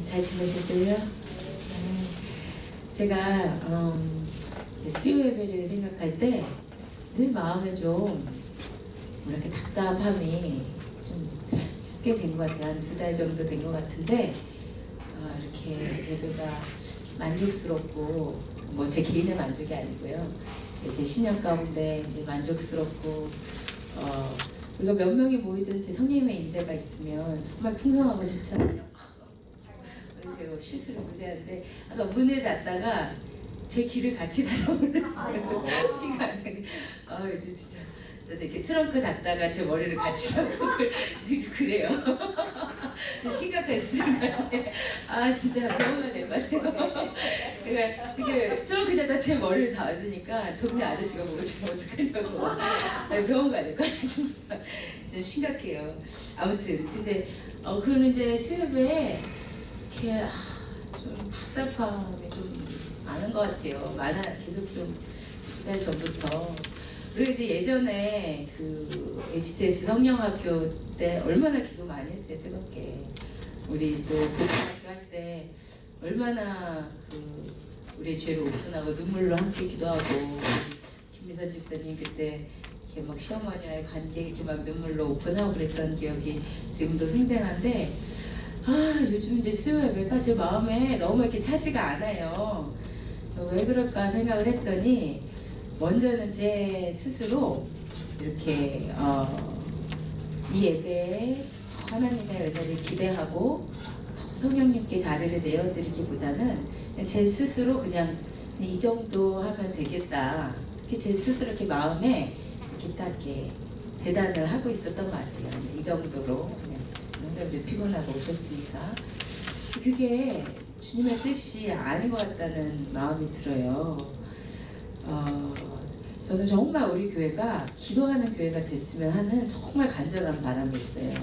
잘 지내셨어요? 제가 수요 예배를 생각할 때 늘 마음에 좀 이렇게 답답함이 좀 꽤 된 것 같아요. 한 2달 정도 된 것 같은데 이렇게 예배가 만족스럽고 뭐 제 개인의 만족이 아니고요. 제 신념 가운데 이제 만족스럽고 우리가 몇 명이 모이든지 성령님의 인재가 있으면 정말 풍성하고 좋잖아요. 제가 실수를 무지하는데 아까 문에 닫다가 제 귀를 같이 닫아버렸어요. 피가 안 나게. 요즘 진짜 저도 이렇게 트렁크 닫다가 제 머리를 같이 닫고 지금 그래요. 심각한 수준인데 진짜 병원가 될 것 같아요. 그러니까 이게 트렁크 닫다 제 머리를 닫으니까 동네 아저씨가 보고 지금 어떡하냐고 병원 가야 될 것 같아요. 진짜 좀 심각해요. 아무튼 근데 그런 이제 수협에 이렇게 좀 답답함이 좀 많은 것 같아요. 계속 좀 2달 전부터. 그리고 이제 예전에 그 HTS 성령학교 때 얼마나 기도 많이 했어요, 뜨겁게. 우리 또 고등학교 할 때 얼마나 우리의 죄를 오픈하고 눈물로 함께 기도하고 김미선 집사님 그때 이렇게 막 시어머니와의 관계 이렇게 막 눈물로 오픈하고 그랬던 기억이 지금도 생생한데 요즘 이제 수요 예배가 제 마음에 너무 이렇게 차지가 않아요. 왜 그럴까 생각을 했더니 먼저는 제 스스로 이렇게 이 예배에 하나님의 은혜를 기대하고 더 성령님께 자리를 내어드리기보다는 제 스스로 그냥 이 정도 하면 되겠다. 이렇게 제 스스로 이렇게 마음에 이렇게 딱 이렇게 재단을 하고 있었던 것 같아요. 이 정도로 그냥 여러분들 피곤하고 오셨으니까 그게 주님의 뜻이 아닌 것 같다는 마음이 들어요. 저는 정말 우리 교회가 기도하는 교회가 됐으면 하는 정말 간절한 바람이 있어요.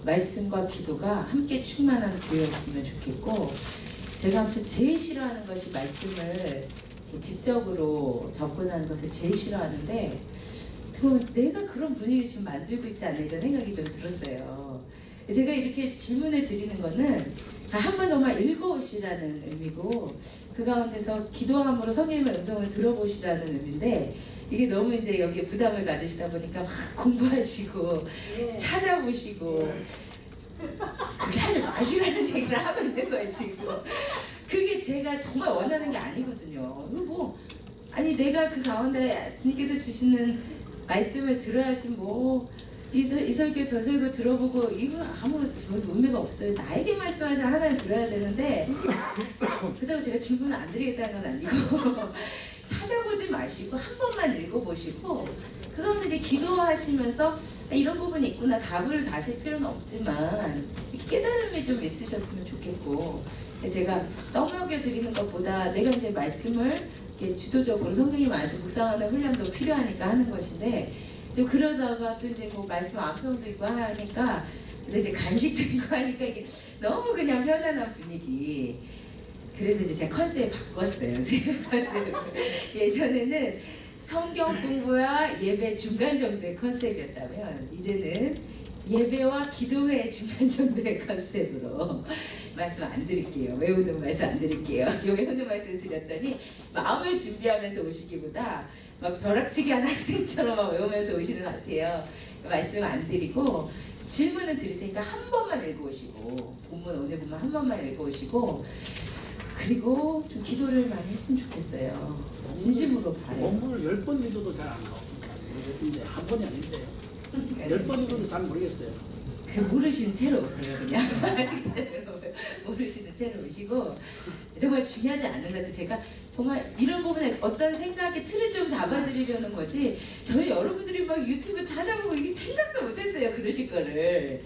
말씀과 기도가 함께 충만한 교회였으면 좋겠고 제가 아무튼 제일 싫어하는 것이 말씀을 지적으로 접근하는 것을 제일 싫어하는데 내가 그런 분위기를 지금 만들고 있지 않나 이런 생각이 좀 들었어요. 제가 이렇게 질문을 드리는 거는 한번 정말 읽어오시라는 의미고 그 가운데서 기도함으로 성령님의 음성을 들어보시라는 의미인데 이게 너무 이제 여기에 부담을 가지시다 보니까 막 공부하시고 찾아보시고 그렇게 하지 마시라는 얘기를 하고 있는 거예요 지금. 그게 제가 정말 원하는 게 아니거든요. 이거 뭐 아니 내가 그 가운데 주님께서 주시는 말씀을 들어야지 뭐 이 설교 저 설교 들어보고 이거 아무 별 의미가 없어요. 나에게 말씀하시는 하나님 들어야 되는데 그렇다고 제가 질문을 안 드리겠다는 건 아니고 찾아보지 마시고 한 번만 읽어보시고 그 가운데 이제 기도하시면서 이런 부분이 있구나 답을 다실 필요는 없지만 깨달음이 좀 있으셨으면 좋겠고 제가 떠먹여 드리는 것보다 내가 이제 말씀을 이렇게 주도적으로 성령님 안에서 묵상하는 훈련도 필요하니까 하는 것인데 좀 그러다가 또 이제 뭐 말씀 암송도 있고 하니까 근데 이제 간식도 있고 하니까 이게 너무 그냥 편안한 분위기. 그래서 이제 제가 컨셉을 바꿨어요. 예전에는 성경 공부와 예배 중간 정도의 컨셉이었다면 이제는 예배와 기도회 중간 정도의 컨셉으로 말씀 안 드릴게요. 외우는 말씀 안 드릴게요. 외우는 말씀을 드렸더니 마음을 준비하면서 오시기보다 막 벼락치기 한 학생처럼 막 외우면서 오시는 것 같아요. 말씀 안 드리고 질문을 드릴 테니까 한 번만 읽어오시고 본문 오늘 보면 한 번만 읽어오시고 그리고 좀 기도를 많이 했으면 좋겠어요. 진심으로 바래요. 원문을 10번 읽어도 잘 안 나옵니다. 근데 한 번이 아닌데요. 10번 읽어도 잘 모르겠어요. 모르시는 채로 오세요 그냥. 아시겠죠? 모르시는 채로 오시고 정말 중요하지 않은 것 같아요. 제가 정말 이런 부분에 어떤 생각의 틀을 좀 잡아드리려는 거지 저희 여러분들이 막 유튜브 찾아보고 이게 생각도 못했어요. 그러실 거를.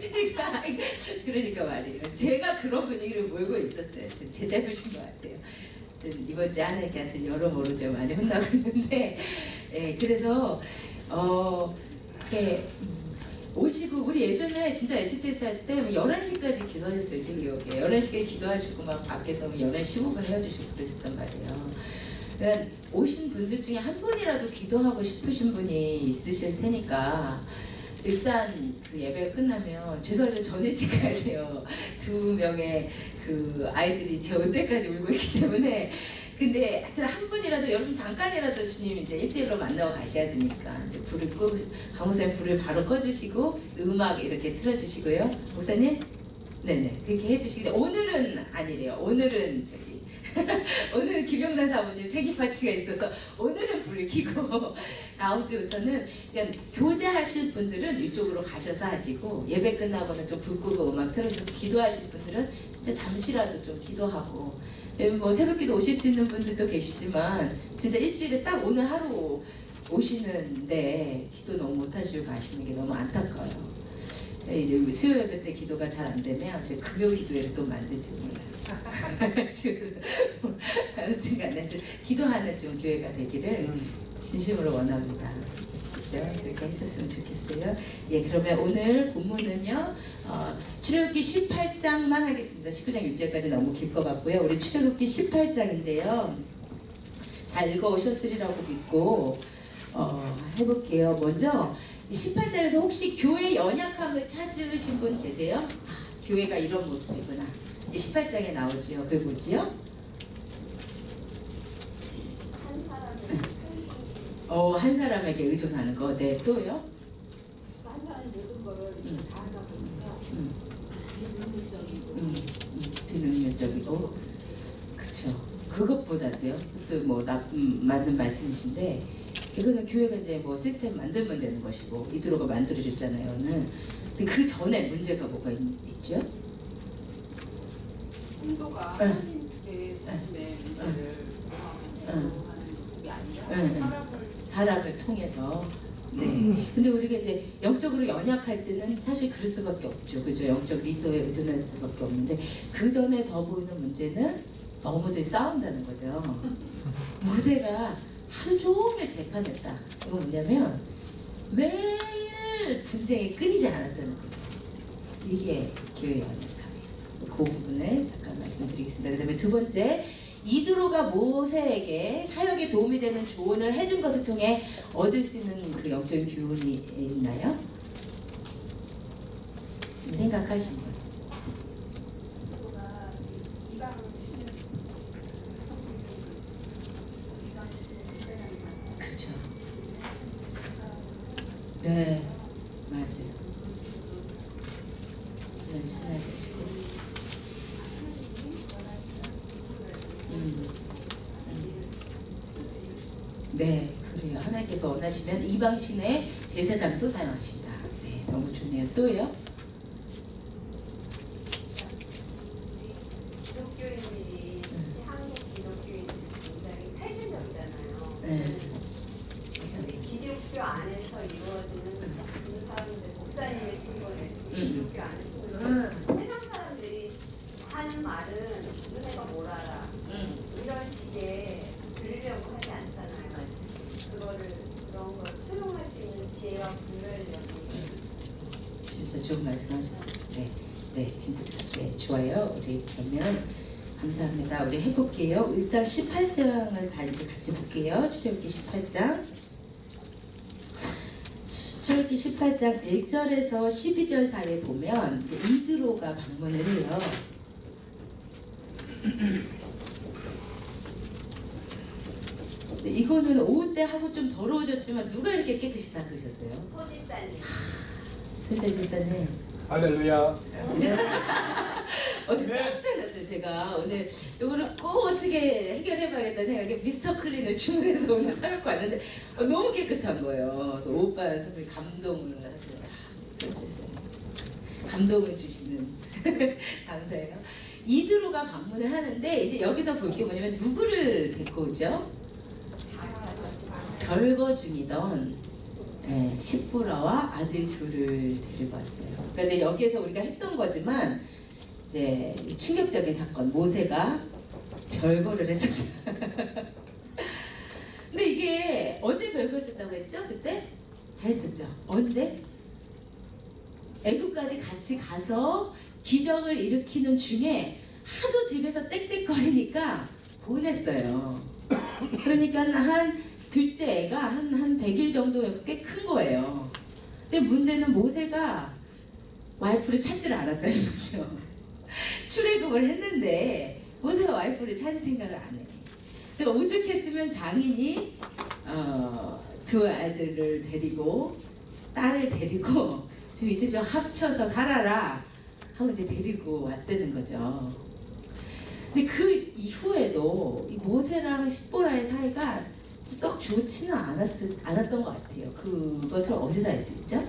제가 그러니까 말이에요. 제가 그런 분위기를 몰고 있었어요. 제 잘못인 것 같아요. 이번 주에 하나님께 여러모로 제가 많이 혼나고 있는데 그래서 이렇게 오시고 우리 예전에 진짜 HTS 할 때 11시까지 기도하셨어요. 제 기억에 11시까지 기도하시고 막 밖에서 11시 15분 헤어지시고 그러셨단 말이에요. 그러니까 오신 분들 중에 한 분이라도 기도하고 싶으신 분이 있으실 테니까 일단 그 예배가 끝나면 죄송하지만 저는 일찍 가야 돼요. 두 명의 그 아이들이 저 때까지 울고 있기 때문에. 근데 하여튼 한 분이라도 여러분 잠깐이라도 주님 이제 1대1로 만나고 가셔야 되니까 이제 불을 강목사님 불을 바로 꺼주시고 음악 이렇게 틀어주시고요. 목사님 네네 그렇게 해주시는데 오늘은 아니래요. 오늘은 저기 오늘은 김영란 사모님 생일 파티가 있어서 오늘은 불을 켜고 다음 주부터는 그냥 교제하실 분들은 이쪽으로 가셔서 하시고 예배 끝나고는 좀 불 끄고 음악 틀어주고 기도하실 분들은 진짜 잠시라도 좀 기도하고 뭐 새벽기도 오실 수 있는 분들도 계시지만 진짜 일주일에 딱 오늘 하루 오시는데 기도 너무 못하시고 가시는 게 너무 안타까워요. 제가 이제 수요 예배 때 기도가 잘 안 되면 제가 금요 기도회를 또 만들지 몰라요. 아무튼 간에 기도하는 좀 교회가 되기를 진심으로 원합니다. 아시죠? 그렇게 하셨으면 좋겠어요. 예, 그러면 오늘 본문은요, 출애굽기 18장만 하겠습니다. 19장 6절까지 너무 길 것 같고요. 우리 출애굽기 18장인데요. 다 읽어오셨으리라고 믿고 해볼게요. 먼저 18장에서 혹시 교회 연약함을 찾으신 분 계세요? 아, 교회가 이런 모습이구나. 18장에 나오지요. 그게 뭐지요? 한 사람에게 의존하는 거. 네, 또요? 한 사람이 모든 거를 다 하다 보니까 비능률적이고 비능률적이고 그쵸. 그것보다도요. 또 뭐 맞는 말씀이신데 이거는 교회가 이제 뭐 시스템 만들면 되는 것이고 이드로가 만들어줬잖아요. 오늘. 근데 그 전에 문제가 뭐가 있죠? 성도가 응. 하나님께 자신의 문제를 하는 모습이 아니라 사람을 통해서. 네. 근데 우리가 이제 영적으로 연약할 때는 사실 그럴 수밖에 없죠. 그죠? 영적 리더에 의존할 수밖에 없는데 그 전에 더 보이는 문제는 너무 싸운다는 거죠. 모세가 하루 종일 재판했다. 이거 뭐냐면 매일 분쟁이 끊이지 않았다는 거죠. 이게 교회의 연약함이에요. 그 부분을 잠깐 말씀드리겠습니다. 그 다음에 두 번째, 이드로가 모세에게 사역에 도움이 되는 조언을 해준 것을 통해 얻을 수 있는 그 영적인 교훈이 있나요? 생각하신 분. 그렇죠. 네, 맞아요. 저는 천하게 되시고. 네, 그래요. 하나님께서 원하시면 이방신의 제사장도 사용하신다. 네, 너무 좋네요. 또요? 기독교인들이 한국 기독교인들이 굉장히 폐쇄적이잖아요. 네. 기독교 안에서 이루어지는 그 사람들 목사님의 증거를 기독교 안에서 세상 사람들이 하는 말은 너네가 뭘 알아 이런 식의 들으려고 하지 않잖아요. 그런 걸 수용할 수 있는 지혜와 분별력이 진짜 좋은 말씀하셨어요. 네, 네, 진짜 네, 좋아요. 우리 그러면 감사합니다. 우리 해볼게요. 일단 18장을 다 이제 같이 볼게요. 출애굽기 18장. 출애굽기 18장 1절에서 12절 사이에 보면 이제 이드로가 방문을 해요. 이거는 오후 때 하고 좀 더러워졌지만 누가 이렇게 깨끗이 닦으셨어요? 소집사님 소재집사님. 할렐루야. 어제 깜짝 놀랐어요. 제가 오늘 이거를 꼭 어떻게 해결해봐야겠다 생각에 미스터 클린을 주문해서 오늘 사갖고 왔는데 너무 깨끗한 거예요. 그래서 오빠 선생님 감동을 하시더라고요. 소재집사님 감동을 주시는 감사해요. 이드로가 방문을 하는데 이제 여기서 볼 게 뭐냐면 누구를 데리고 오죠? 별거 중이던 십보라와 아들 둘을 데리고 왔어요. 그런데 여기에서 우리가 했던 거지만 이제 충격적인 사건, 모세가 별거를 했습니다. 근데 이게 언제 별거했었다고 했죠? 그때 다 했었죠. 언제? 애국까지 같이 가서 기적을 일으키는 중에 하도 집에서 땡땡거리니까 보냈어요. 그러니까 한 둘째 애가 한 100일 정도 꽤 큰 거예요. 근데 문제는 모세가 와이프를 찾지를 않았다는 거죠. 출애굽을 했는데 모세가 와이프를 찾을 생각을 안 해. 그러니까 오죽했으면 장인이 두 아들을 데리고 딸을 데리고 지금 이제 좀 합쳐서 살아라 하고 이제 데리고 왔다는 거죠. 근데 그 이후에도 이 모세랑 십보라의 사이가 썩 좋지는 않았던 것 같아요. 그것을 어디서 알 수 있죠?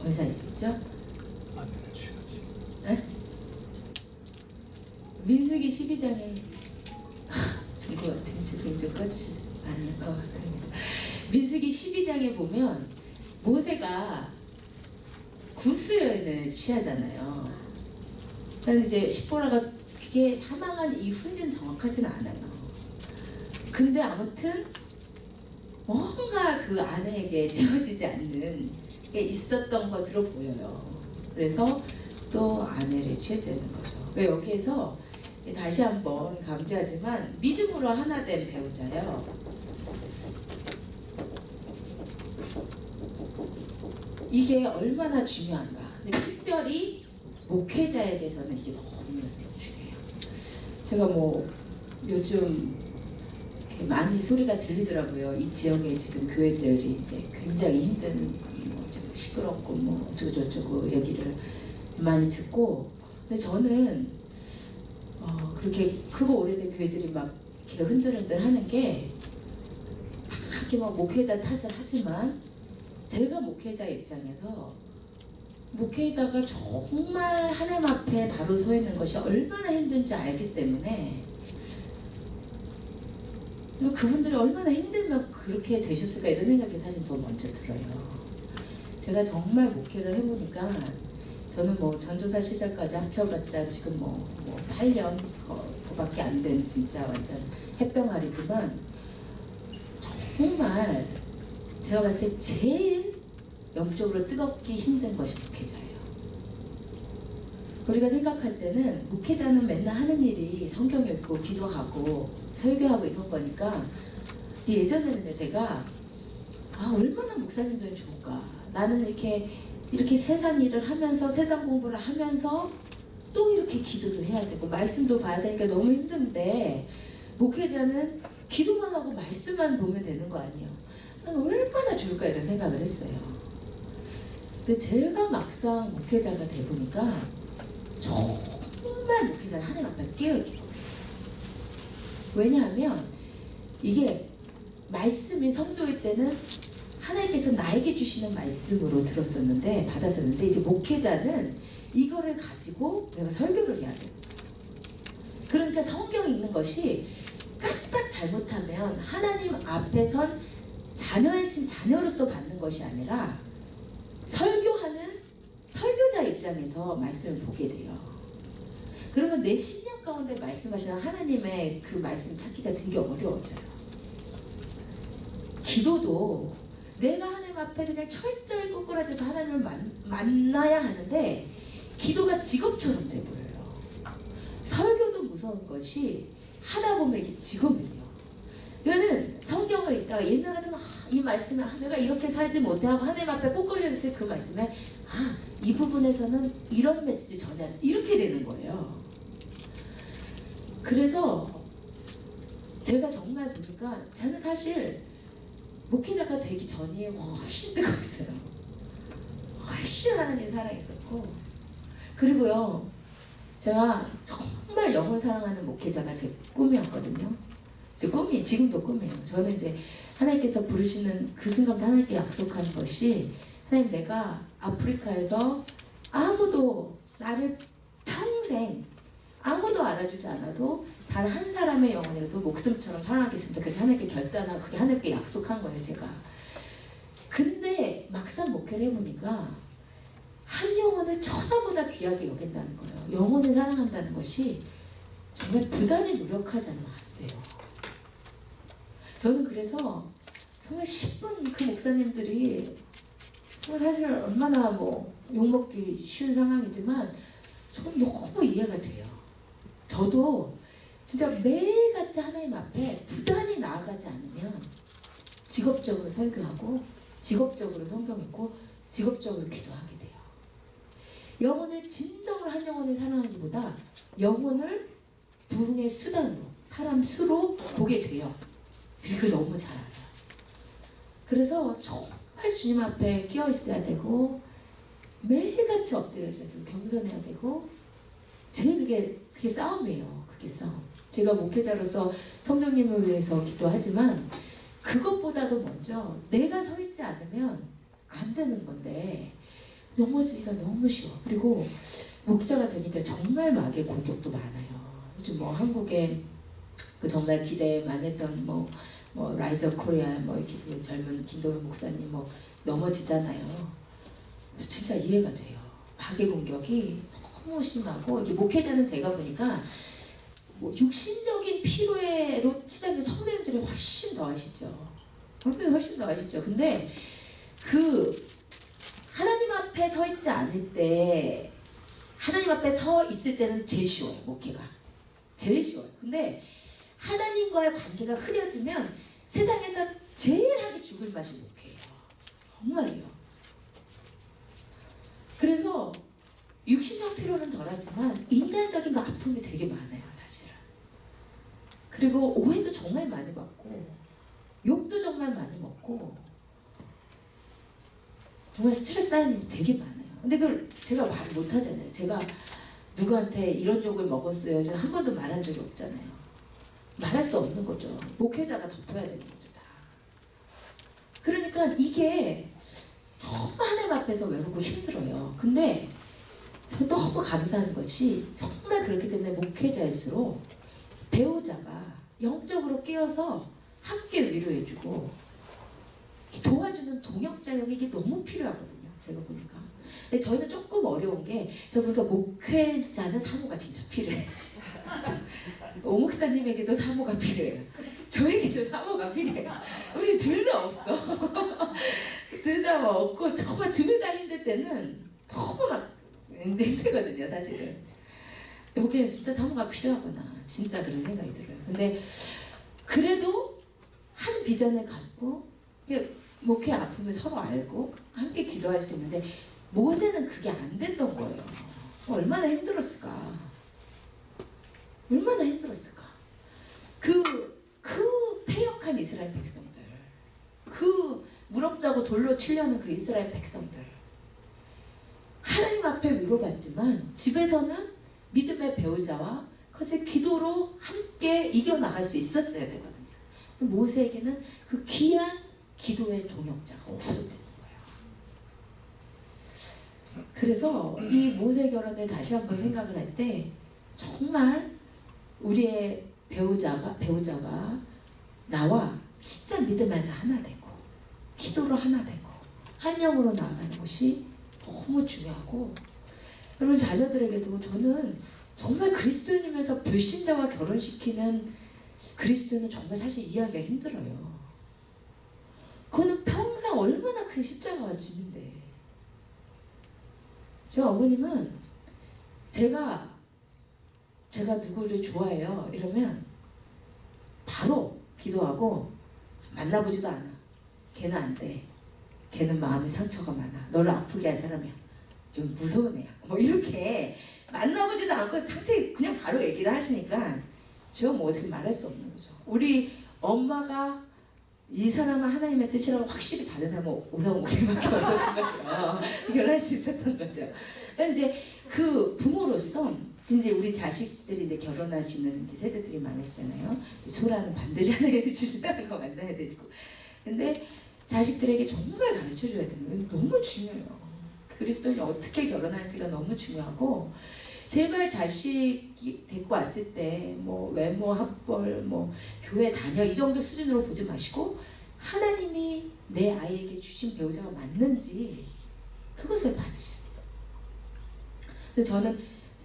어디서 알 수 있죠? 아내를 취하지. 네? 민수기 12장에 전거 같은 죄송해요. 좀 꺼주시죠. 아니요. 다행이다. 민수기 12장에 보면 모세가 구스여인을 취하잖아요. 그래서 이제 십보라가 그게 사망한 이후인지는 정확하지는 않아요. 근데 아무튼 뭔가 그 아내에게 채워지지 않는 게 있었던 것으로 보여요. 그래서 또 아내를 취했다는 거죠. 여기에서 다시 한번 강조하지만 믿음으로 하나 된 배우자요. 이게 얼마나 중요한가. 근데 특별히 목회자에게서는 이게 너무 중요해요. 제가 뭐 요즘 이렇게 많이 소리가 들리더라고요. 이 지역에 지금 교회들이 이제 굉장히 힘든 좀 시끄럽고 뭐 어쩌고저쩌고 얘기를 많이 듣고, 근데 저는 그렇게 크고 오래된 교회들이 막 이렇게 흔들흔들 하는 게 이렇게 막 목회자 탓을 하지만 제가 목회자 입장에서 목회자가 정말 하나님 앞에 바로 서 있는 것이 얼마나 힘든지 알기 때문에, 그리고 그분들이 얼마나 힘들면 그렇게 되셨을까 이런 생각이 사실 더 먼저 들어요. 제가 정말 목회를 해보니까 저는 뭐 전도사 시절까지 합쳐봤자 지금 뭐 8년 그밖에 안 된 진짜 완전 햇병아리지만 정말 제가 봤을 때 제일 영적으로 뜨겁기 힘든 것이 목회자예요. 우리가 생각할 때는 목회자는 맨날 하는 일이 성경 읽고 기도하고 설교하고 이런 거니까, 예전에는요 제가 얼마나 목사님들은 좋을까, 나는 이렇게 세상 일을 하면서 세상 공부를 하면서 또 이렇게 기도도 해야 되고 말씀도 봐야 되니까 너무 힘든데 목회자는 기도만 하고 말씀만 보면 되는 거 아니에요. 난 얼마나 좋을까 이런 생각을 했어요. 근데 제가 막상 목회자가 돼 보니까 정말 목회자는 하나님 앞에 깨어있게 거예요. 왜냐하면 이게 말씀이 성도일 때는 하나님께서 나에게 주시는 말씀으로 들었었는데 받았었는데, 이제 목회자는 이거를 가지고 내가 설교를 해야 돼요. 그러니까 성경 읽는 것이 까딱 잘못하면 하나님 앞에 선 자녀이신 자녀로서 받는 것이 아니라 설교하는 설교자 입장에서 말씀을 보게 돼요. 그러면 내 신념 가운데 말씀하시는 하나님의 그 말씀 찾기가 되게 어려워져요. 기도도 내가 하나님 앞에 그냥 철저히 꼬꾸라져서 하나님을 만나야 하는데 기도가 직업처럼 돼버려요. 설교도 무서운 것이 하다 보면 이게 직업이에요. 이거는 성경을 읽다가 옛날 같으면 이 말씀에 내가 이렇게 살지 못해 하고 하나님 앞에 꼬꾸라졌을 그 말씀에 이 부분에서는 이런 메시지 전해 이렇게 되는 거예요. 그래서 제가 정말 보니까 저는 사실 목회자가 되기 전이 훨씬 뜨거웠어요. 훨씬 하나님 사랑했었고, 그리고요 제가 정말 영혼 사랑하는 목회자가 제 꿈이었거든요. 꿈이 지금도 꿈이에요. 저는 이제 하나님께서 부르시는 그 순간부터 하나님께 약속한 것이, 하나님 내가 아프리카에서 아무도 나를 평생 아무도 알아주지 않아도 단 한 사람의 영혼이라도 목숨처럼 사랑하겠습니다. 그렇게 하나님께 결단하고 그게 하나님께 약속한 거예요, 제가. 근데 막상 목회를 해보니까 한 영혼을 천하보다 귀하게 여긴다는 거예요. 영혼을 사랑한다는 것이 정말 부단히 노력하지 않으면 안 돼요. 저는 그래서 정말 10분 그 목사님들이 정말 사실 얼마나 뭐 욕먹기 쉬운 상황이지만 저는 너무 이해가 돼요. 저도 진짜 매일같이 하나님 앞에 부단히 나아가지 않으면 직업적으로 설교하고 직업적으로 성경 읽고 직업적으로 기도하게 돼요. 영혼을 진정으로 한 영혼을 사랑하기보다 영혼을 부흥의 수단으로 사람 수로 보게 돼요. 그래서 그걸 너무 잘 알아요. 그래서 정말 주님 앞에 끼어 있어야 되고 매일같이 엎드려져야 되고 겸손해야 되고 제일 그게 싸움이에요. 그게 싸움. 제가 목회자로서 성도님을 위해서 기도하지만 그것보다도 먼저 내가 서 있지 않으면 안 되는 건데 넘어지기가 너무 쉬워. 그리고 목사가 되니까 정말 마귀의 공격도 많아요. 요즘 뭐 한국에 그 정말 기대 많이 했던 뭐 라이즈 업 코리아 뭐 이렇게 그 젊은 김도현 목사님 뭐 넘어지잖아요. 진짜 이해가 돼요. 마귀의 공격이 너무 심하고 이게 목회자는 제가 보니까 뭐 육신적인 피로로 시작해서 성도님들이 훨씬 더 하시죠. 훨씬 더 하시죠. 근데 그 하나님 앞에 서 있지 않을 때 하나님 앞에 서 있을 때는 제일 쉬워요. 목회가 제일 쉬워요. 근데 하나님과의 관계가 흐려지면 세상에서 제일 하기 죽을 맛이 목회예요. 정말이요. 그래서 육신적 피로는 덜하지만 인간적인 그 아픔이 되게 많아요. 사실은. 그리고 오해도 정말 많이 받고 욕도 정말 많이 먹고 정말 스트레스 쌓이는 일이 되게 많아요. 근데 그걸 제가 말 못하잖아요. 제가 누구한테 이런 욕을 먹었어요. 저는 한 번도 말한 적이 없잖아요. 말할 수 없는 거죠. 목회자가 덮어야 되는 거죠. 다. 그러니까 이게 정말 하나님 앞에서 외롭고 힘들어요. 근데 저 너무 감사한 것이 정말 그렇기 때문에 목회자일수록 배우자가 영적으로 깨어서 함께 위로해주고 도와주는 동역자형이 이게 너무 필요하거든요. 제가 보니까. 근데 저희는 조금 어려운 게 제가 보니까 목회자는 사모가 진짜 필요해요. 오 목사님에게도 사모가 필요해요. 저에게도 사모가 필요해요. 우리 둘 다 없어. 둘 다 없고 정말 둘 다 힘들 때는 너무 막 힘들거든요. 사실은. 목회는 진짜 사모가 필요하구나. 진짜 그런 생각이 들어요. 근데 그래도 한 비전을 갖고 목회 아픔을 서로 알고 함께 기도할 수 있는데 모세는 그게 안 됐던 거예요. 얼마나 힘들었을까. 얼마나 힘들었을까. 그 패역한 이스라엘 백성들, 그 무럽다고 돌로 치려는 그 이스라엘 백성들, 하나님 앞에 위로받지만 집에서는 믿음의 배우자와 그것을 기도로 함께 이겨나갈 수 있었어야 되거든요. 모세에게는 그 귀한 기도의 동역자가 없었다는 거예요. 그래서 이 모세 결혼을 다시 한번 생각을 할 때 정말 우리의 배우자가 나와 진짜 믿음에서 하나 되고 기도로 하나 되고 한 영으로 나아가는 것이 너무 중요하고, 여러분 자녀들에게도 저는 정말 그리스도인이면서 불신자와 결혼시키는 그리스도인은 정말 사실 이해하기가 힘들어요. 그거는 평생 얼마나 큰 십자가가 짐인데. 저 어머님은 제가 누구를 좋아해요 이러면 바로 기도하고 만나보지도 않아. 걔는 안 돼. 걔는 마음에 상처가 많아. 너를 아프게 할 사람이야. 좀 무서운 애야. 뭐 이렇게 만나보지도 않고 상태 그냥 바로 얘기를 하시니까 제가 뭐 어떻게 말할 수 없는 거죠. 우리 엄마가 이 사람은 하나님의 뜻이라고 확실히 받은 사람은 오사원 목사님밖에 없었던 거죠. 결혼할 수 있었던 거죠. 그래서 이제 그 부모로서 이제 우리 자식들이 이제 결혼하시는 이제 세대들이 많으시잖아요. 소라는 반드시 하나님이 주신다는 거 만나야 되고. 근데 자식들에게 정말 가르쳐줘야 되는 건 너무 중요해요. 그리스도인이 어떻게 결혼하는지가 너무 중요하고, 제발 자식이 데리고 왔을 때 뭐 외모, 학벌, 뭐 교회 다녀 이 정도 수준으로 보지 마시고 하나님이 내 아이에게 주신 배우자가 맞는지 그것을 받으셔야 돼요. 그래서 저는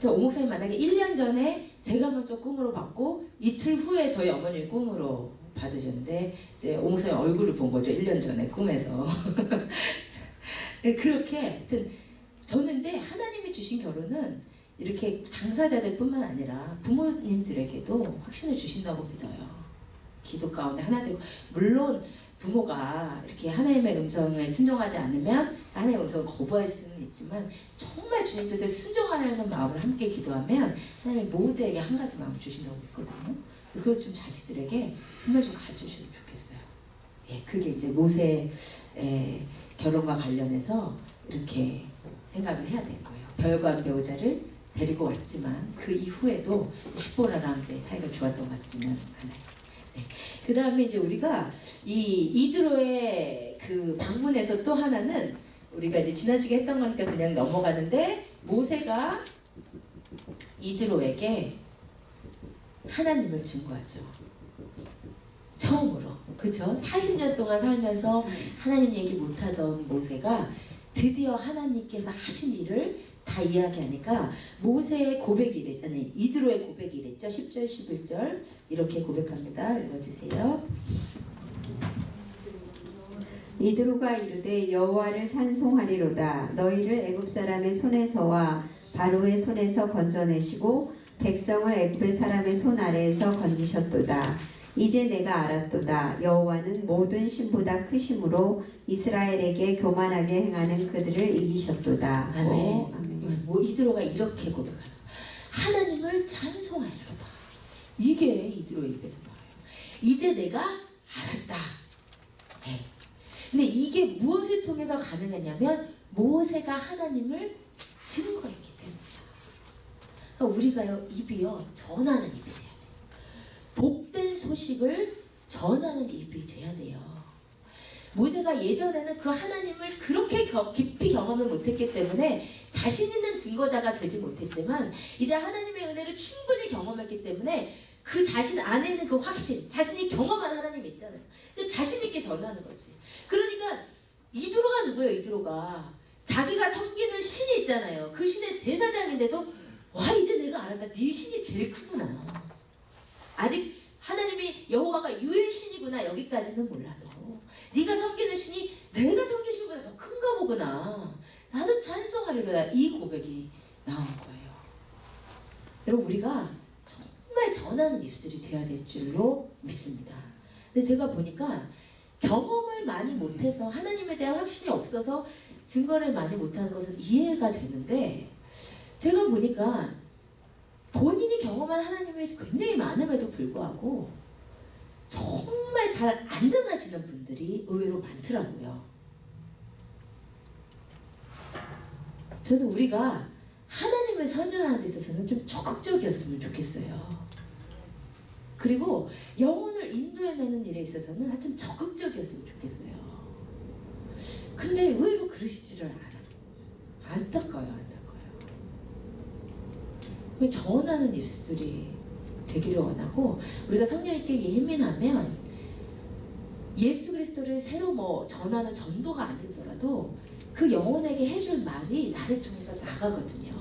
오 목사님 만나기 1년 전에 제가 먼저 꿈으로 받고 이틀 후에 저희 어머님이 꿈으로 받으셨는데 이제 오 목사님 얼굴을 본 거죠. 1년 전에 꿈에서. 그렇게 하여튼 저는 근데 하나님이 주신 결혼은 이렇게 당사자들 뿐만 아니라 부모님들에게도 확신을 주신다고 믿어요. 기도 가운데 하나 되고, 물론 부모가 이렇게 하나님의 음성을 순종하지 않으면 하나님의 음성을 거부할 수는 있지만 정말 주님 뜻에 순종하려는 마음을 함께 기도하면 하나님이 모두에게 한 가지 마음 주신다고 믿거든요. 그것 좀 자식들에게 정말 좀 가르쳐주시면 좋겠어요. 예, 그게 이제 모세의 결혼과 관련해서 이렇게 생각을 해야 될 거예요. 별관 배우자를 데리고 왔지만 그 이후에도 십보라랑 이제 사이가 좋았던 것 같지는 않아요. 네. 그 다음에 이제 우리가 이 이드로의 그 방문에서 또 하나는 우리가 이제 지나치게 했던 거니까 그냥 넘어가는데 모세가 이드로에게 하나님을 증거하죠. 처음으로. 그쵸? 40년 동안 살면서 하나님 얘기 못하던 모세가 드디어 하나님께서 하신 일을 다 이야기하니까 모세의 고백이 이랬, 아니 이드로의 고백이 이랬죠. 10절 11절 이렇게 고백합니다. 읽어주세요. 이드로가 이르되 여호와를 찬송하리로다. 너희를 애굽 사람의 손에서와 바로의 손에서 건져내시고 백성을 애굽의 사람의 손 아래에서 건지셨도다. 이제 내가 알았도다. 여호와는 모든 신보다 크심으로 이스라엘에게 교만하게 행하는 그들을 이기셨도다. 아멘. 아멘. 뭐 이드로가 이렇게 고백하는 거야. 하나님을 찬송하리로다. 이게 이드로의 입에서 나와요. 이제 내가 알았다. 네. 근데 이게 무엇을 통해서 가능했냐면 모세가 하나님을 증거했기 때문이다. 그러니까 우리가요 입이요 전하는 입이 돼야 돼요. 복된 소식을 전하는 입이 돼야 돼요. 모세가 예전에는 그 하나님을 그렇게 깊이 경험을 못했기 때문에 자신 있는 증거자가 되지 못했지만 이제 하나님의 은혜를 충분히 경험했기 때문에 그 자신 안에 있는 그 확신, 자신이 경험한 하나님 있잖아요. 그 자신 있게 전하는 거지. 그러니까 이드로가 누구예요? 이드로가 자기가 섬기는 신이 있잖아요. 그 신의 제사장인데도 와 이제 내가 알았다. 네 신이 제일 크구나. 아직 하나님이 여호와가 유일 신이구나 여기까지는 몰라도 네가 섬기는 신이 내가 섬기는 신보다 더 큰가 보구나. 나도 찬송하리로다. 이 고백이 나온 거예요. 여러분 우리가 정말 전하는 입술이 돼야 될 줄로 믿습니다. 근데 제가 보니까 경험을 많이 못해서 하나님에 대한 확신이 없어서 증거를 많이 못하는 것은 이해가 되는데 제가 보니까 본인이 경험한 하나님이 굉장히 많음에도 불구하고 정말 잘 안전하시는 분들이 의외로 많더라고요. 저는 우리가 하나님을 선전하는 데 있어서는 좀 적극적이었으면 좋겠어요. 그리고 영혼을 인도해내는 일에 있어서는 하여튼 적극적이었으면 좋겠어요. 근데 의외로 그러시지를 않아요. 안타까워요. 전하는 입술이 되기를 원하고 우리가 성령 있게 예민하면 예수 그리스도를 새로 뭐 전하는 전도가 아니더라도 그 영혼에게 해줄 말이 나를 통해서 나가거든요.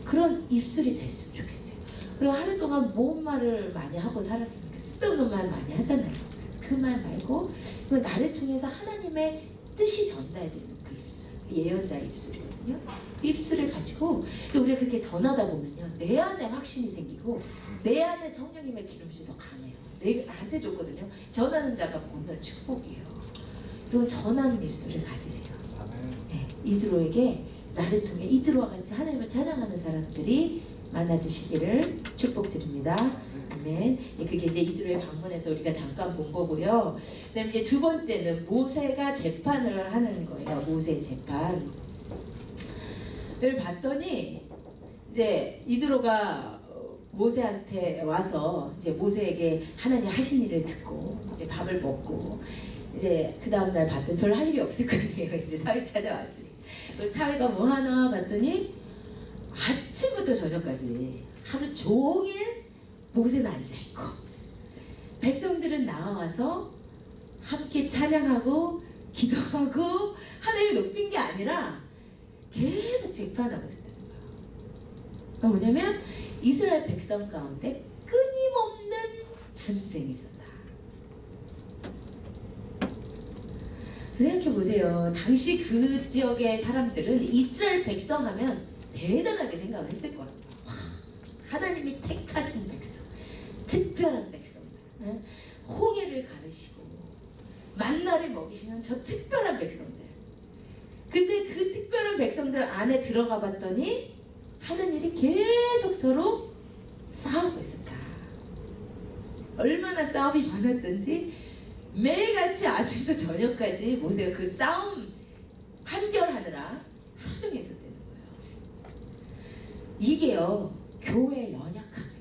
그런 입술이 됐으면 좋겠어요. 그리고 하루 동안 뭔 말을 많이 하고 살았으니까 쓸데없는 말 많이 하잖아요. 그 말 말고 나를 통해서 하나님의 뜻이 전달되는 그 입술, 예언자 입술이거든요. 그 입술을 가지고 우리가 그렇게 전하다 보면요, 내 안에 확신이 생기고 내 안에 성령님의 기름이 더 강해요. 나한테 줬거든요. 전하는 자가 얻는 축복이에요. 여러분 전하는 입술을 가지세요. 네, 이드로에게 나를 통해 이드로와 같이 하나님을 찬양하는 사람들이 많아지시기를 축복드립니다. 아멘. 그게 이제 이드로의 방문에서 우리가 잠깐 본 거고요. 그다음에 이제 두 번째는 모세가 재판을 하는 거예요. 모세 재판을 봤더니 이제 이드로가 모세한테 와서 이제 모세에게 하나님 하신 일을 듣고 이제 밥을 먹고 이제 그 다음 날 봤더니 별 할 일이 없을 거 아니에요. 이제 사회 찾아왔으니 사회가 뭐 하나 봤더니 아침부터 저녁까지 하루 종일 모세는 앉아있고 백성들은 나와서 함께 찬양하고 기도하고 하나님을 높인 게 아니라 계속 재판하고 있었다는 거예요. 그러니까 뭐냐면 이스라엘 백성 가운데 끊임없는 분쟁이 있었다. 생각해보세요. 당시 그 지역의 사람들은 이스라엘 백성 하면 대단하게 생각을 했을 거라고요. 하나님이 택하신 백성, 특별한 백성들. 홍해를 가르시고 만나를 먹이시는 저 특별한 백성들. 근데 그 특별한 백성들 안에 들어가 봤더니 하는 일이 계속 서로 싸우고 있었다. 얼마나 싸움이 많았던지 매일같이 아침부터 저녁까지 보세요. 그 싸움 판결하느라 하루 종일 있었다는 거예요. 이게요, 교회의 연약함이에요.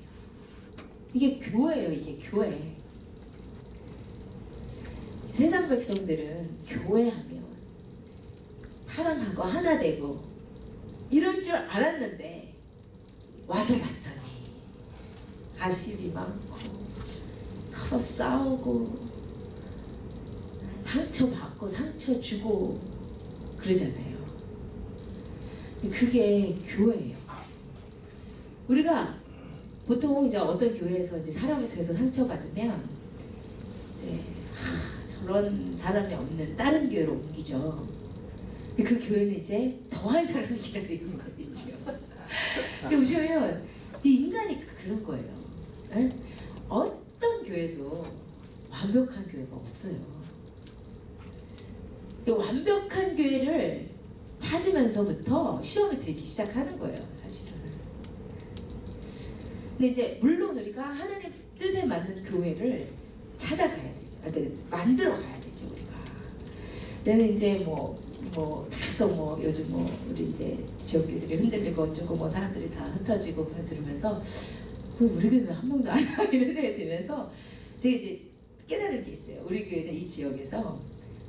이게 교회예요. 이게 교회. 세상 백성들은 교회하면 사랑하고 하나 되고 이런 줄 알았는데 와서 봤더니 가십이 많고 서로 싸우고 상처받고 상처 주고 그러잖아요. 그게 교회예요. 우리가 보통 이제 어떤 교회에서 이제 사람을 통해서 상처받으면 이제 저런 사람이 없는 다른 교회로 옮기죠. 그 교회는 이제 더한 사람을 기다리고 있죠. 근데 보시면 이 인간이 그런 거예요. 에? 어떤 교회도 완벽한 교회가 없어요. 이 완벽한 교회를 찾으면서부터 시험을 들기 시작하는 거예요, 사실은. 근데 이제 물론 우리가 하나님 뜻에 맞는 교회를 찾아가야 되죠. 만들어 가야 되죠, 우리가. 얘는 이제 계속 요즘 우리 이제 지역교회들이 흔들리고 어쩌고 사람들이 다 흩어지고 그런 들으면서 우리 교회는 왜 한 명도 안 와? 이런 생각이 들면서 제가 이제 깨달은 게 있어요. 우리 교회는 이 지역에서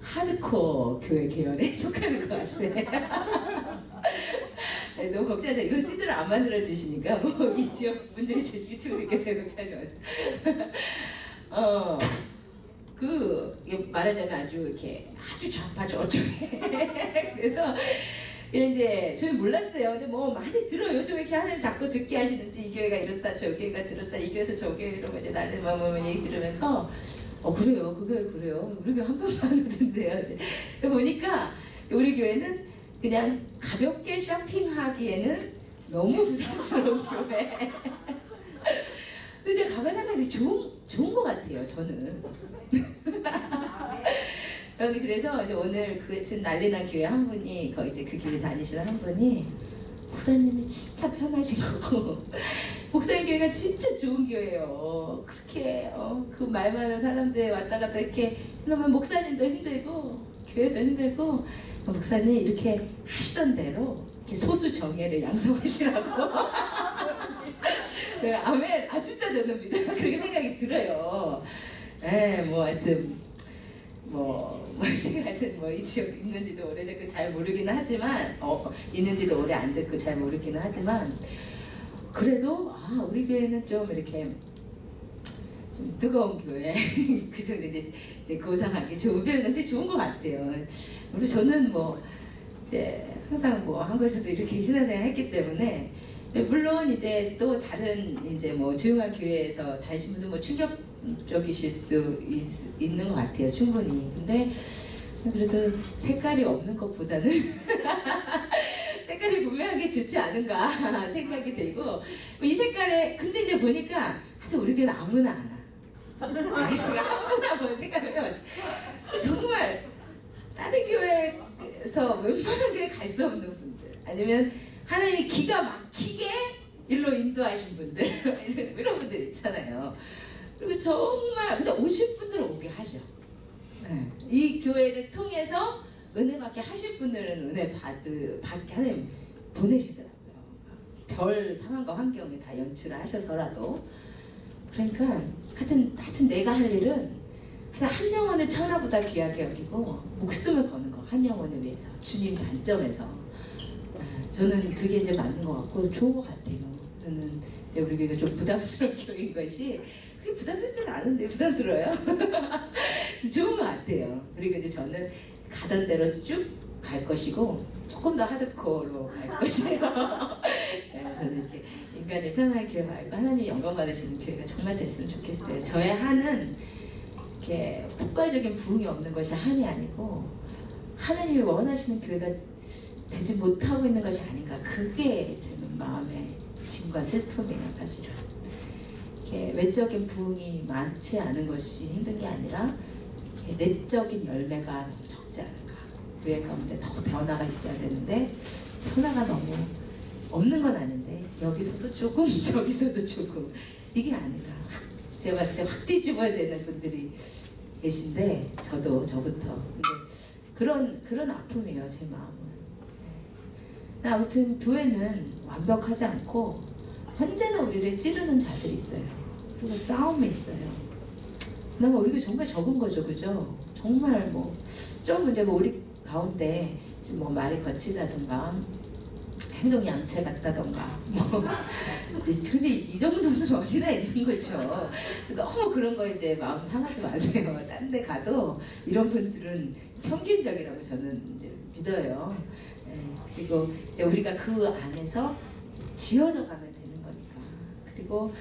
하드코어 교회 계열에 속하는 것 같아. 너무 걱정하죠. 이거 CD를 안 만들어 주시니까 이 지역 분들이 제 유튜브 듣게 걱정하지 마세요. 말하자면 아주 좌파 저쪽에. 그래서 이제 저는 몰랐어요. 근데 많이 들어요. 요즘 이렇게 하나님 자꾸 듣게 하시는지 이 교회가 이렇다, 저 교회가 들었다, 이 교회에서 저 교회로 이제 날래 얘기 들으면서 그래요. 그래요. 우리 교회 한 번도 안 오던데요. 보니까 우리 교회는 그냥 가볍게 쇼핑하기에는 너무 부담스러운 교회. 근데 제가 가만 생각해 좋은 것 같아요. 저는. 그래서 이제 오늘 그 같은 난리난 교회 한 분이 이제 그 교회 다니시는 한 분이 목사님이 진짜 편하신 거고 목사님 교회가 진짜 좋은 교회예요. 그렇게 그 말 많은 사람들 왔다 갔다 이렇게 해놓으면 목사님도 힘들고 교회도 힘들고 목사님 이렇게 하시던 대로 이렇게 소수 정예를 양성하시라고. 네, 아멘. 진짜 저는 믿어요. 그렇게 생각이 들어요. 하여튼 제가 하여튼 이 지역 있는지도 오래됐고 잘 모르기는 하지만 있는지도 오래 안 됐고 잘 모르기는 하지만 그래도 우리 교회는 좀 이렇게 좀 뜨거운 교회 그 정도 이제 고상하게 좋은 표현인데 좋은 것 같아요. 그리고 저는 이제 항상 한 곳에서도 이렇게 신앙생활 했기 때문에 물론 이제 또 다른 이제 조용한 교회에서 다니신 분들 충격적이실 수 있는 것 같아요. 충분히. 근데 그래도 색깔이 없는 것보다는 색깔이 분명하게 좋지 않은가 생각이 들고 이 색깔에 근데 이제 보니까 하여튼 우리 교회는 아무나 안 와. 제가 아무나 생각을 해봤어요. 정말 다른 교회에서 웬만한 교회 갈 수 없는 분들 아니면 하나님이 기가 막히게 일로 인도하신 분들 이런 분들 있잖아요. 그리고 정말 근데 오실 분들은 오게 하죠. 네. 이 교회를 통해서 은혜 받게 하실 분들은 은혜 받게 하나님 보내시더라고요. 별 상황과 환경에 다 연출을 하셔서라도. 그러니까 하여튼 내가 할 일은 한 영혼을 천하보다 귀하게 여기고 목숨을 거는 거 한 영혼을 위해서 주님 단점에서 저는 그게 이제 맞는 것 같고 좋은 것 같아요. 저는 이제 우리 교회가 좀 부담스러운 교회인 것이 그게 부담스럽지는 않은데 부담스러워요. 좋은 것 같아요. 그리고 이제 저는 가던 대로 쭉 갈 것이고 조금 더 하드코어로 갈 것이에요. 저는 이렇게 인간이 편안한 교회 말고 하나님 영광 받으시는 교회가 정말 됐으면 좋겠어요. 저의 한은 이렇게 폭발적인 부흥이 없는 것이 한이 아니고 하나님이 원하시는 교회가 되지 못하고 있는 것이 아닌가. 그게 제 마음의 짐과 슬픔이에요, 사실은. 이렇게 외적인 부흥이 많지 않은 것이 힘든 게 아니라 이렇게 내적인 열매가 너무 적지 않은가. 교회 가운데 더 변화가 있어야 되는데 변화가 너무 없는 건 아닌데 여기서도 조금 저기서도 조금 이게 아닌가. 제가 봤을 때 확 뒤집어야 되는 분들이 계신데 저부터 근데 그런 아픔이에요 제 마음은. 아무튼 교회는 완벽하지 않고 언제나 우리를 찌르는 자들이 있어요. 그리고 싸움이 있어요. 그나마 우리 교회 정말 적은 거죠, 그죠? 정말 뭐 좀 이제 뭐 우리 가운데 지금 뭐 말이 거치다든가 행동이 양채 같다던가 뭐 근데 이 정도는 어디나 있는 거죠. 너무 그런 거 이제 마음 상하지 마세요. 딴 데 가도 이런 분들은 평균적이라고 저는 이제 믿어요. 그리고 이제 우리가 그 안에서 지어져 가면 되는 거니까. 그리고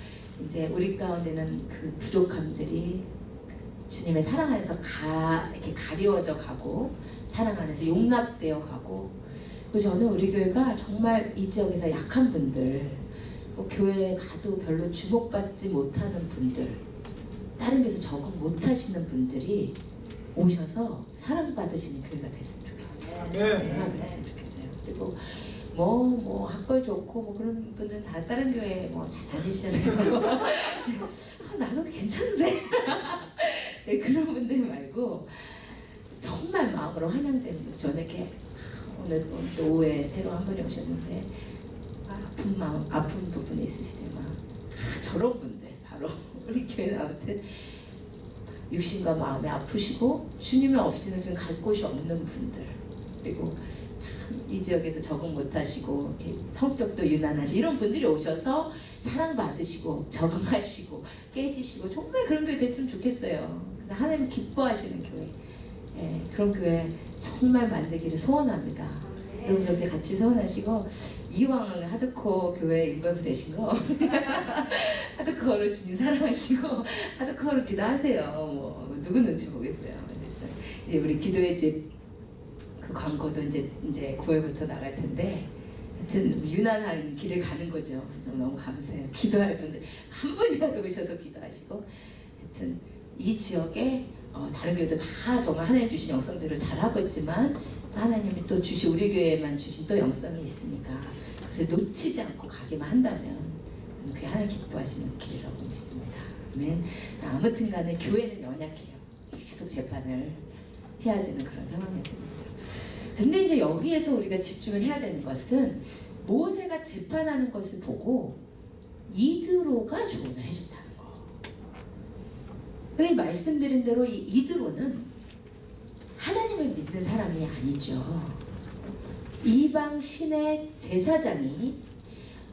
이제 우리 가운데는 그 부족함들이 주님의 사랑 안에서 이렇게 가리워져 가고 사랑 안에서 용납되어 가고. 그리고 저는 우리 교회가 정말 이 지역에서 약한 분들, 교회에 가도 별로 주목받지 못하는 분들, 다른 교회에서 적응 못하시는 분들이 오셔서 사랑받으시는 교회가 됐으면 좋겠어요. 정말 그랬으면 좋겠어요. 그리고 뭐 학벌 좋고 뭐 그런 분들은 다 다른 교회 뭐 잘 다니시잖아요. 나도 괜찮은데. 네, 그런 분들 말고 정말 마음으로 환영되는 분. 저는 이렇게 오늘 또 오후에 새로 한 분이 오셨는데 아픈 마음, 아픈 부분이 있으시대만 저런 분들 바로 우리 교회는 아무튼 육신과 마음이 아프시고 주님이 없이는 지금 갈 곳이 없는 분들, 그리고 참 이 지역에서 적응 못하시고 성격도 유난하시 이런 분들이 오셔서 사랑받으시고 적응하시고 깨지시고 정말 그런 교회 됐으면 좋겠어요. 그래서 하나님 기뻐하시는 교회, 그런 교회 정말 만들기를 소원합니다. 여러분들 같이 소원하시고 이왕 하드코어 교회 인버브 되신 거 하드코어로 주님 사랑하시고 하드코어로 기도하세요. 뭐 누구 눈치 보겠어요. 이제 우리 기도의 집 그 광고도 이제 9월부터 나갈 텐데 하여튼 유난한 길을 가는 거죠. 너무 감사해요. 기도할 분들 한 분이라도 오셔서 기도하시고 하여튼 이 지역에 다른 교회도 다 정말 하나님 주신 영성들을 잘하고 있지만 또 하나님이 또 주신 우리 교회에만 주신 또 영성이 있으니까 그것을 놓치지 않고 가기만 한다면 그게 하나님 기뻐하시는 길이라고 믿습니다. 아멘. 아무튼 간에 교회는 연약해요. 계속 재판을 해야 되는 그런 상황이 됩니다. 근데 이제 여기에서 우리가 집중을 해야 되는 것은 모세가 재판하는 것을 보고 이드로가 조언을 해준다는 거. 이 말씀드린 대로 이 이드로는 하나님을 믿는 사람이 아니죠. 이방 신의 제사장이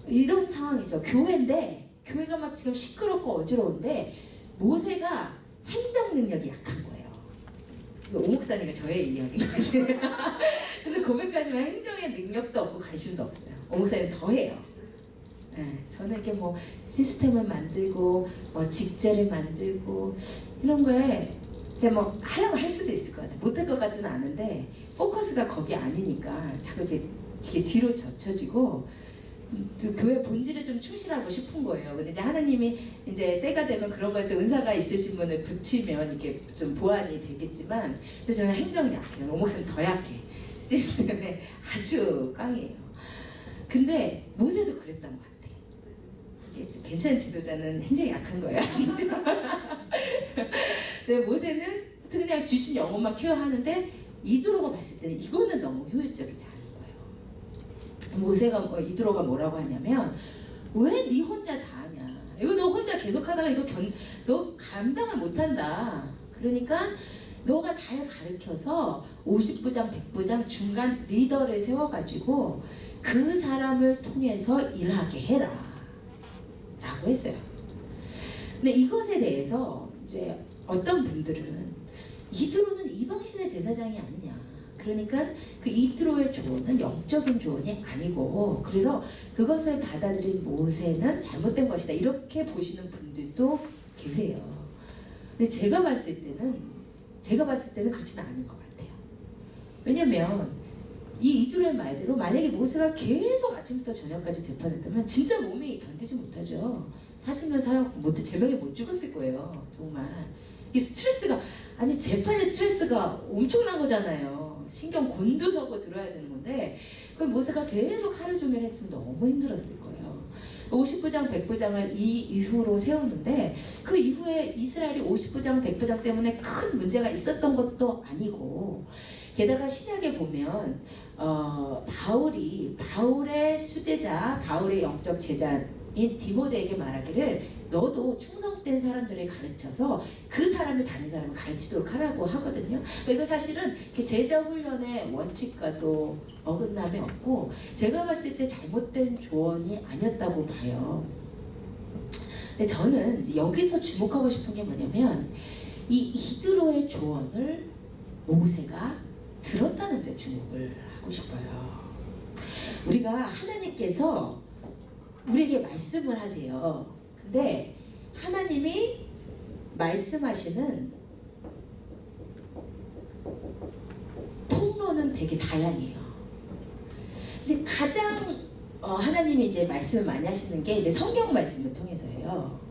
이런 상황이죠. 교회인데 교회가 막 지금 시끄럽고 어지러운데 모세가 행정 능력이 약한 거예요. 그래서 오목사님과 저의 이야기거든요. 근데 고백까지만 행정의 능력도 없고 관심도 없어요. 오목사님 더 해요. 저는 이렇게 뭐 시스템을 만들고 뭐 직제를 만들고 이런 거에 제가 뭐 하려고 할 수도 있을 것 같아요. 못할 것 같지는 않은데 포커스가 거기 아니니까 자꾸 이렇게 뒤로 젖혀지고 교회 본질에 좀 충실하고 싶은 거예요. 근데 이제 하나님이 이제 때가 되면 그런 거에 또 은사가 있으신 분을 붙이면 이렇게 좀 보완이 되겠지만, 근데 저는 행정 약해요. 오목사님 더 약해. 시스템에 아주 깡이에요. 근데 모세도 그랬던 것 같아. 이게 좀 괜찮은 지도자는 행정이 약한 거예요, 아시죠? 근데 모세는 그냥 주신 영혼만 케어하는데 이드로가 봤을 때는 이거는 너무 효율적이지 않은 거예요. 모세가 이드로가 뭐라고 하냐면 왜 네 혼자 다 하냐? 이거 너 혼자 계속하다가 이거 너 감당을 못한다. 그러니까 너가 잘 가르쳐서 50부장, 100부장 중간 리더를 세워가지고 그 사람을 통해서 일하게 해라 라고 했어요. 근데 이것에 대해서 이제 어떤 분들은 이드로는 이방신의 제사장이 아니냐, 그러니까 그 이드로의 조언은 영적인 조언이 아니고 그래서 그것을 받아들인 모세는 잘못된 것이다 이렇게 보시는 분들도 계세요. 근데 제가 봤을 때는 그렇지는 않은 것 같아요. 왜냐면 이 이드로의 말대로 만약에 모세가 계속 아침부터 저녁까지 재판했다면 진짜 몸이 견디지 못하죠. 40년 사역 못 제명에 못 죽었을 거예요. 정말 이 스트레스가 아니 재판의 스트레스가 엄청난 거잖아요. 신경 곤두서고 들어야 되는 건데 그 모세가 계속 하루 종일 했으면 너무 힘들었을 거예요. 50부장 100부장을 이 이후로 세우는데 그 이후에 이스라엘이 50부장 100부장 때문에 큰 문제가 있었던 것도 아니고 게다가 신약에 보면 바울의 수제자 바울의 영적 제자인 디모데에게 말하기를 너도 충성된 사람들을 가르쳐서 그 사람을 다른 사람을 가르치도록 하라고 하거든요. 이거 사실은 제자 훈련의 원칙과도 어긋남이 없고 제가 봤을 때 잘못된 조언이 아니었다고 봐요. 근데 저는 여기서 주목하고 싶은 게 뭐냐면 이 이드로의 조언을 모세가 들었다는 데 주목을 하고 싶어요. 우리가 하나님께서 우리에게 말씀을 하세요. 근데 하나님이 말씀하시는 통로는 되게 다양해요. 이제 가장 하나님이 이제 말씀을 많이 하시는 게 이제 성경 말씀을 통해서예요.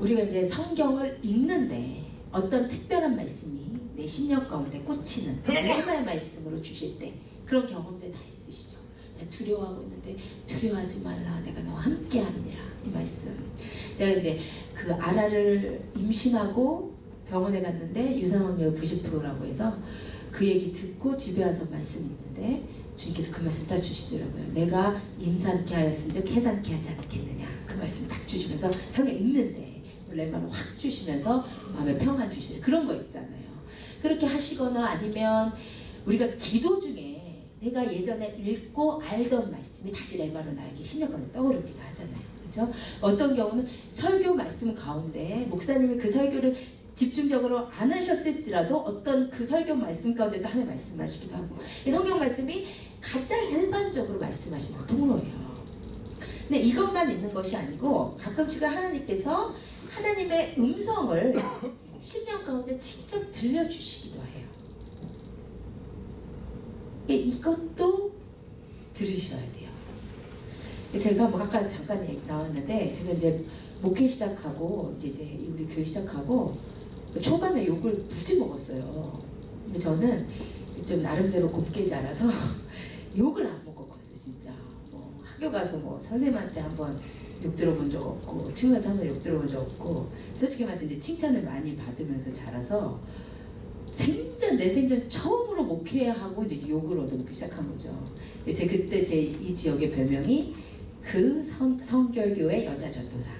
우리가 이제 성경을 읽는데 어떤 특별한 말씀이 내 심령 가운데 꽂히는 하나님의 말씀으로 주실 때 그런 경험들 다 있으시죠. 두려워하고 있는데 두려워하지 말라 내가 너와 함께 함이라 이 말씀. 제가 이제 그 아라를 임신하고 병원에 갔는데 유산 확률 90%라고 해서 그 얘기 듣고 집에 와서 말씀 있는데 주님께서 그 말씀 딱 주시더라고요. 내가 임산케 하였은즉 해산케 하지 않겠느냐 그 말씀 딱 주시면서 성경 읽는데 렘만 확 주시면서 마음에 평안 주시는 그런 거 있잖아요. 그렇게 하시거나 아니면 우리가 기도 중에 내가 예전에 읽고 알던 말씀이 다시 렘마로 나에게 신령하게 떠오르기도 하잖아요. 그렇죠? 어떤 경우는 설교 말씀 가운데 목사님이 그 설교를 집중적으로 안 하셨을지라도 어떤 그 설교 말씀 가운데 또 하나님 말씀하시기도 하고 이 성경 말씀이 가장 일반적으로 말씀하시는 통로예요. 근데 이것만 있는 것이 아니고 가끔씩은 하나님께서 하나님의 음성을 심령 가운데 직접 들려주시기도 해요. 이것도 들으셔야 돼요. 제가 뭐 아까 잠깐 얘기 나왔는데 제가 이제 목회 시작하고 이제 우리 교회 시작하고 초반에 욕을 무지 먹었어요. 근데 저는 좀 나름대로 곱게 자라서 욕을 안 먹었거든요, 진짜. 뭐 학교 가서 뭐 선생님한테 한번 욕 들어본 적 없고 친구한테 한번 욕 들어본 적 없고 솔직히 말해서 이제 칭찬을 많이 받으면서 자라서 내 생전 처음으로 목회하고 이제 욕을 얻어먹기 시작한 거죠. 그때 이 지역의 별명이 그 성결교회 여자 전도사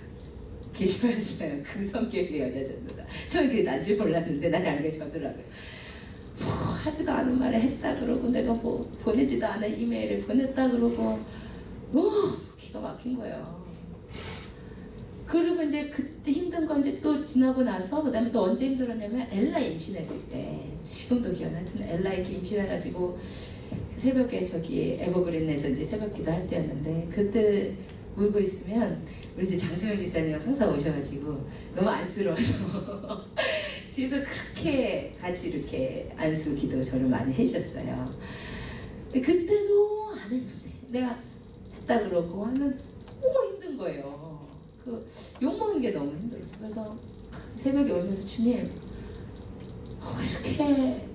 계시면서요. 그 성결교회 여자 전도사. 처음에 그게 난줄 몰랐는데 난 알게 저더라고요. 하지도 않은 말을 했다 그러고 내가 뭐 보내지도 않은 이메일을 보냈다 그러고 기가 막힌 거예요. 그리고 이제 그때 힘든 건 이제 또 지나고 나서 그 다음에 또 언제 힘들었냐면 엘라 임신했을 때 지금도 기억나는 엘라 이렇게 임신해가지고 새벽에 저기 에버그린에서 이제 새벽 기도할 때였는데 그때 울고 있으면 우리 이제 장세명 지사님 항상 오셔가지고 너무 안쓰러워서 뒤에서 그렇게 같이 이렇게 안수 기도 저를 많이 해주셨어요. 근데 그때도 안 했는데 내가 했다 그러고 하면 너무 힘든 거예요. 그 욕먹는 게 너무 힘들었어. 그래서 새벽에 오면서 주님 왜 이렇게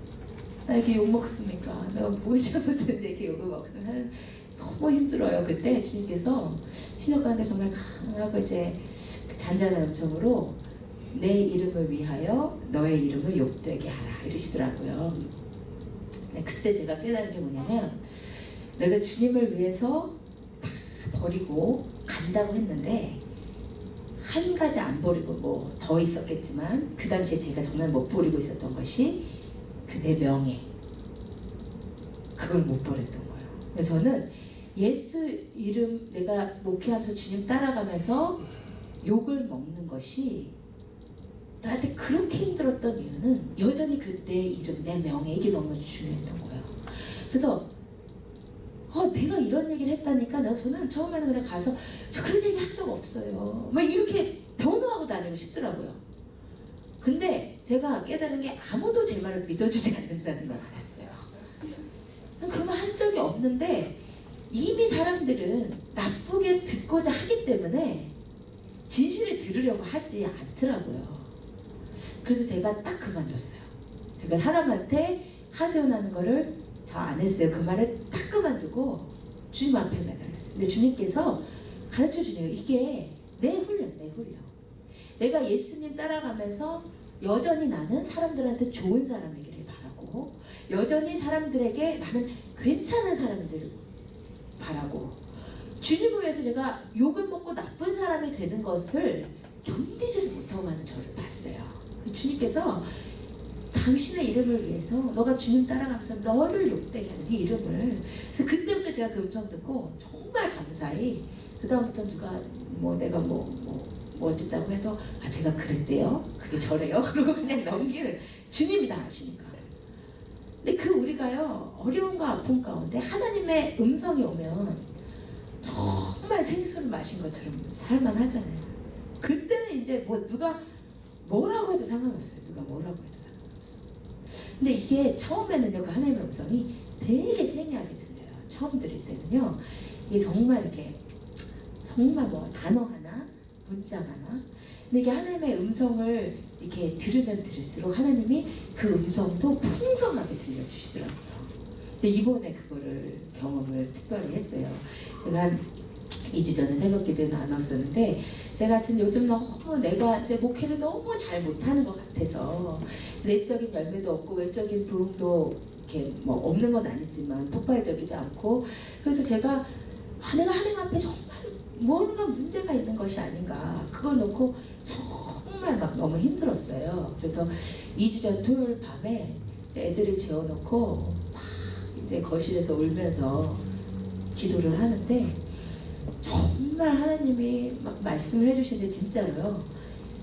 나에게 욕먹습니까? 내가 뭘 잘못했는데 이렇게 욕을 먹으면 너무 힘들어요. 그때 주님께서 신역 가운데 정말 강하고 이제 그 잔잔한 음성으로 내 이름을 위하여 너의 이름을 욕되게 하라 이러시더라고요. 그때 제가 깨달은 게 뭐냐면 내가 주님을 위해서 다 버리고 간다고 했는데 한 가지 안 버리고 뭐 더 있었겠지만 그 당시에 제가 정말 못 버리고 있었던 것이 그 내 명예 그걸 못 버렸던 거예요. 그래서 저는 예수 이름 내가 목회하면서 주님 따라가면서 욕을 먹는 것이 나한테 그렇게 힘들었던 이유는 여전히 그 내 이름 내 명예 이게 너무 중요했던 거예요. 그래서 내가 이런 얘기를 했다니까 저는 처음에는 그냥 가서 저 그런 얘기 한 적 없어요. 막 이렇게 변호하고 다니고 싶더라고요. 근데 제가 깨달은 게 아무도 제 말을 믿어주지 않는다는 걸 알았어요. 난 그런 말 한 적이 없는데 이미 사람들은 나쁘게 듣고자 하기 때문에 진실을 들으려고 하지 않더라고요. 그래서 제가 딱 그만뒀어요. 제가 사람한테 하소연하는 거를 잘 안 했어요. 그 말을 딱 그만두고 주님 앞에 매달렸어요. 근데 주님께서 가르쳐 주네요. 이게 내 훈련. 내가 예수님 따라가면서 여전히 나는 사람들한테 좋은 사람이기를 바라고, 여전히 사람들에게 나는 괜찮은 사람들을 바라고, 주님을 위해서 제가 욕을 먹고 나쁜 사람이 되는 것을 견디지를 못하고 하는 저를 봤어요. 주님께서 당신의 이름을 위해서 너가 주님 따라가면서 너를 욕되게 하는 이 이름을, 그래서 그때부터 제가 그 음성 듣고 정말 감사히 그 다음부터 누가 내가 어쨌다고 해도 제가 그랬대요, 그게 저래요, 그러고 그냥 넘기는, 주님이 다 아시니까. 근데 그 우리가요, 어려움과 아픔 가운데 하나님의 음성이 오면 정말 생수를 마신 것처럼 살만하잖아요. 그때는 이제 누가 뭐라고 해도 상관없어요. 누가 뭐라고 해도 상관없어요. 근데 이게 처음에는요, 그 하나님의 음성이 되게 세미하게 들려요. 처음 들을 때는요, 이게 정말 이렇게 정말 단어 하나, 문장 하나. 근데 이게 하나님의 음성을 이렇게 들으면 들을수록 하나님이 그 음성도 풍성하게 들려주시더라고요. 근데 이번에 그거를 경험을 특별히 했어요. 제가 한 2주 전에 새벽기도에 나눴었는데, 제가 같은 요즘 너무 내가 이제 목회를 너무 잘 못하는 것 같아서 내적인 열매도 없고 외적인 부흥도 이렇게 없는 건 아니지만 폭발적이지 않고, 그래서 제가 내가 하나님 앞에 정말 뭔가 문제가 있는 것이 아닌가, 그걸 놓고 정말 너무 힘들었어요. 그래서 2주 전 토요일 밤에 애들을 재워놓고 막 이제 거실에서 울면서 기도를 하는데, 정말 하나님이 막 말씀을 해주시는데 진짜로요,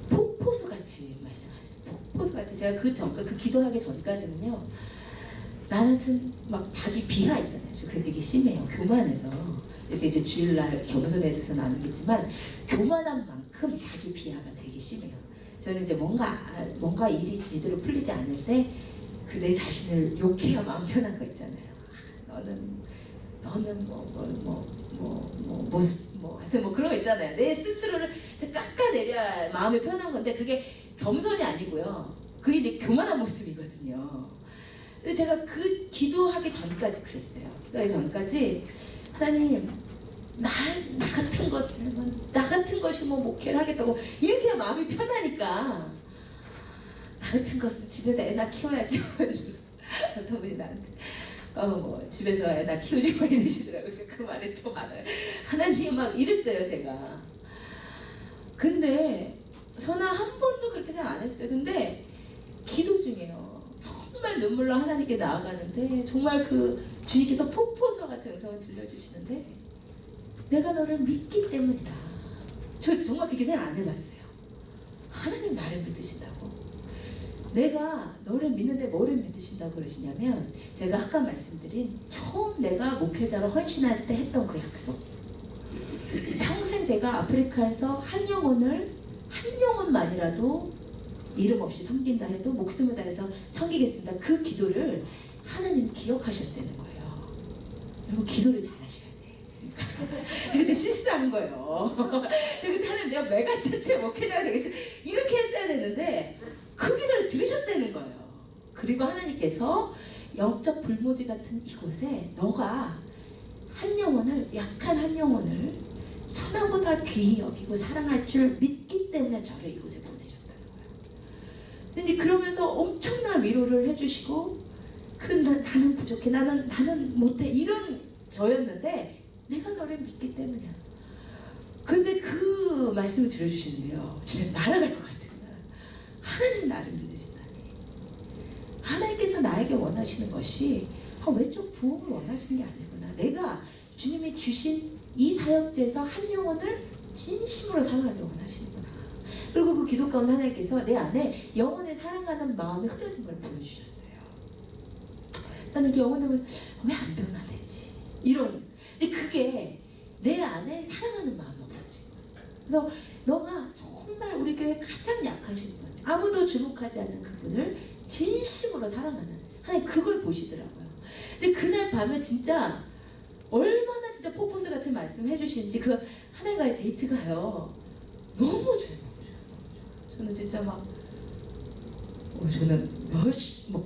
폭포수같이 말씀하시죠. 폭포수같이. 제가 그 기도하기 전까지는요, 나는 막 자기 비하 있잖아요. 그게 되게 심해요. 교만해서. 그래서 이제 주일날 겸손해져서 나누겠지만, 교만한 만큼 자기 비하가 되게 심해요. 저는 이제 뭔가 일이 제대로 풀리지 않을 때 그 내 자신을 욕해야 마음 편한 거 있잖아요. 너는 하여튼 그런 거 있잖아요. 내 스스로를 깎아내려야 마음이 편한 건데, 그게 겸손이 아니고요, 그게 이제 교만한 모습이거든요. 근데 제가 그 기도하기 전까지 그랬어요. 기도하기 전까지 하나님, 나 같은 것이 목회를 하겠다고 이렇게 해야 마음이 편하니까, 나 같은 것은 집에서 애나 키워야지. 어떤 분이 나한테 집에서 애나 키우지 이러시더라고요. 그 말이 또 많아요. 하나님 막 이랬어요, 제가. 근데 저는 한 번도 그렇게 생각 안 했어요. 근데 기도 중에요, 정말 눈물로 하나님께 나아가는데, 정말 그 주님께서 폭포수 같은 음성을 들려주시는데, 내가 너를 믿기 때문이다. 저 정말 그렇게 생각 안 해봤어요. 하나님 나를 믿으신다고. 내가 너를 믿는데 뭐를 믿으신다고 그러시냐면, 제가 아까 말씀드린 처음 내가 목회자로 헌신할 때 했던 그 약속. 평생 제가 아프리카에서 한 영혼만이라도 이름 없이 섬긴다 해도 목숨을 다해서 섬기겠습니다. 그 기도를 하나님 기억하셨다는 거예요. 여러분, 기도를 잘하셔야 돼. 제가 그때 실수한 거예요. 그때 하나님, 내가 메가처치 목회자가 되겠어, 이렇게 했어야 되는데 그 기도를 들으셨다는 거예요. 그리고 하나님께서 영적 불모지 같은 이곳에 너가 약한 한 영혼을 천하보다 귀히 여기고 사랑할 줄 믿기 때문에 저를 이곳에 보내셨다는 거예요. 근데 그러면서 엄청난 위로를 해주시고, 나는 부족해, 나는 못해, 이런 저였는데 내가 너를 믿기 때문이야. 근데 그 말씀을 들어주시는데요, 진짜 날아갈 것 같아요. 하나님 나를 믿으시다니. 하나님께서 나에게 원하시는 것이 외적 부흥을 원하시는 게 아니구나. 내가 주님이 주신 이 사역지에서 한 영혼을 진심으로 사랑하길 원하시는구나. 그리고 그 기도 가운데 하나님께서 내 안에 영혼을 사랑하는 마음이 흐려진 걸 보여주셨어요. 나는 영혼을 보면서 왜 안 변화되지? 이런. 근데 그게 내 안에 사랑하는 마음이 없어진 거예요. 그래서 너가 정말 우리 교회 가장 약하신 분, 아무도 주목하지 않는 그분을 진심으로 사랑하는 하나님, 그걸 보시더라고요. 근데 그날 밤에 진짜 얼마나 진짜 폭포수 같이 말씀해 주시는지 그 하나님과의 데이트가요. 너무 좋아요. 저는 진짜 막 저는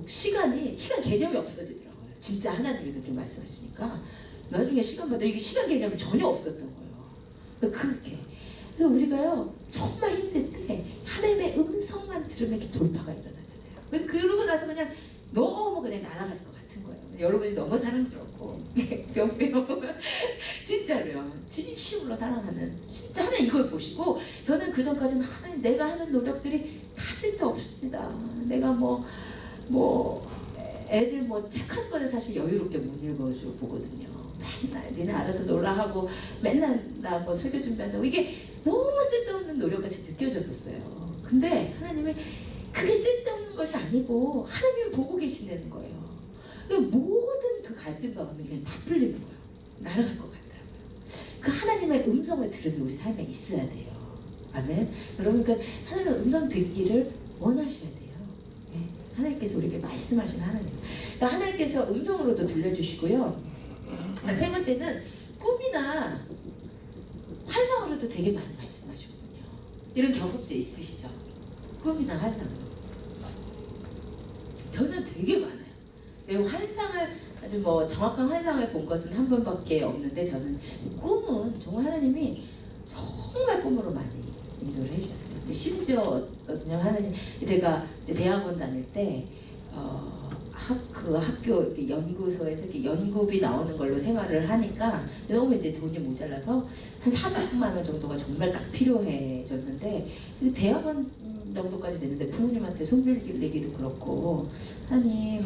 시간 개념이 없어지더라고요. 진짜 하나님이 그렇게 말씀하시니까 나중에 시간 봐도 이게 시간 개념이 전혀 없었던 거예요. 그렇게. 그래서 우리가요 정말 힘들 때 하나님의 음성만 들으면 이렇게 돌파가 일어나잖아요. 그래서 그러고 나서 그냥 너무 그냥 날아갈 것 같은 거예요. 여러분이 너무 사랑스럽고 뿅뿅 진짜로요. 진심으로 사랑하는 진짜 하나님 이걸 보시고 저는 그 전까지는 하나님 내가 하는 노력들이 다 쓸데없습니다. 내가 애들 책 한 권을 사실 여유롭게 못 읽어줘 보거든요. 맨날 니네 알아서 놀아 하고 맨날 나 설교 준비한다고 이게 너무 쓸데없는 노력같이 느껴졌었어요. 근데 하나님이 그게 쓸데없는 것이 아니고 하나님을 보고 계신다는 거예요. 모든 그 갈등 가운데 그냥 다 풀리는 거예요. 날아갈 것 같더라고요. 그 하나님의 음성을 들으면 우리 삶에 있어야 돼요. 아멘. 여러분 그러니까 하나님의 음성 듣기를 원하셔야 돼요. 네. 하나님께서 우리에게 말씀하신 하나님. 그러니까 하나님께서 음성으로도 들려주시고요. 세 번째는 꿈이나 환상으로도 되게 많이 말씀하시거든요. 이런 경험도 있으시죠? 꿈이나 환상으로. 저는 되게 많아요. 환상을 아주 정확한 환상을 본 것은 한 번밖에 없는데 저는 꿈은 정말 하나님이 정말 꿈으로 많이 인도를 해주셨어요. 근데 심지어 어떠냐면 하나님 제가 이제 대학원 다닐 때 그 학교 연구소에서 이렇게 연구비 나오는 걸로 생활을 하니까 너무 이제 돈이 모자라서 한 400만 원 정도가 정말 딱 필요해졌는데 대학원 정도까지 됐는데 부모님한테 손 빌리기도 그렇고 하나님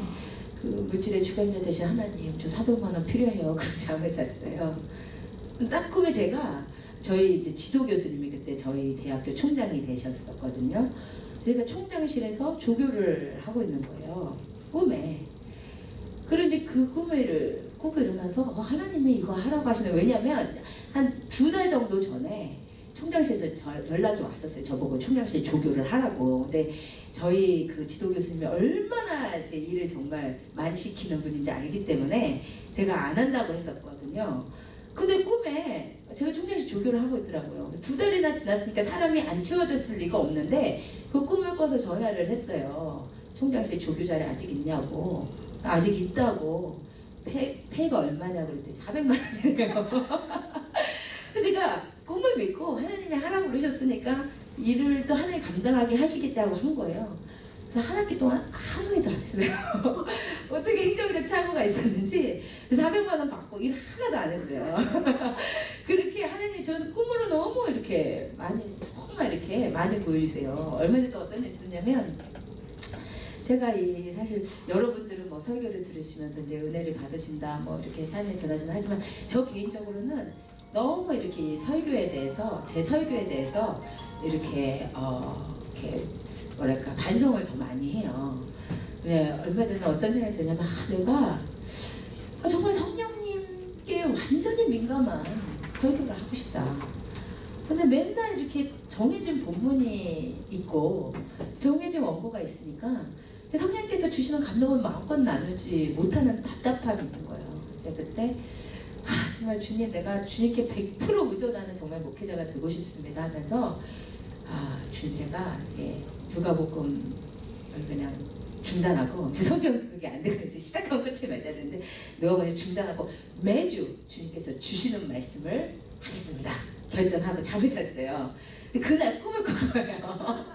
그 물질의 주관자 되신 하나님 저 400만 원 필요해요. 그런 잠을 잤어요. 딱 꿈에 제가 저희 이제 지도 교수님이 그때 저희 대학교 총장이 되셨었거든요. 제가 총장실에서 조교를 하고 있는 거예요. 꿈에. 그리고 이제 그 꿈을 꾸고 일어나서 하나님이 이거 하라고 하시네. 왜냐면 한 2달 정도 전에 총장실에서 연락이 왔었어요. 저보고 총장실 조교를 하라고. 근데 저희 그 지도 교수님이 얼마나 제 일을 정말 많이 시키는 분인지 알기 때문에 제가 안 한다고 했었거든요. 근데 꿈에 제가 총장실 조교를 하고 있더라고요. 2달이나 지났으니까 사람이 안 채워졌을 리가 없는데 그 꿈을 꿔서 전화를 했어요. 총장실 조교 자리 아직 있냐고. 아직 있다고. 페이가 얼마냐고 그랬더니 400만 원이래요. 그래서 제가 꿈을 믿고 하나님이 하라고 그러셨으니까 일을 또 하나님 감당하게 하시겠지 하고 한 거예요. 한 학기 동안 하루에도 안 했어요. 어떻게 행정적 착오가 있었는지 400만 원 받고 일 하나도 안 했어요. 그렇게 하나님 저는 꿈으로 너무 이렇게 많이 정말 이렇게 많이 보여주세요. 얼마 전에 어떤 일이 있었냐면 제가 사실 여러분들은 설교를 들으시면서 이제 은혜를 받으신다 이렇게 삶이 변하신다 하지만 저 개인적으로는 너무 이렇게 설교에 대해서 제 설교에 대해서 이렇게 뭐랄까 반성을 더 많이 해요. 네, 얼마 전에 어떤 생각이 들냐면 내가 정말 성령님께 완전히 민감한 설교를 하고 싶다. 근데 맨날 이렇게 정해진 본문이 있고 정해진 원고가 있으니까 성령께서 주시는 감동을 마음껏 나누지 못하는 답답함이 있는 거예요. 그래서 그때 정말 주님 내가 주님께 100% 의존하는 정말 목회자가 되고 싶습니다 하면서 주님 제가 누가복음을 그냥 중단하고 제 성경 그게 안 되거든요. 시작하고 끝이 맞아야 되는데 누가복음을 중단하고 매주 주님께서 주시는 말씀을 하겠습니다. 결단하고 잠을 잤어요. 그날 꿈을 꾼 거예요.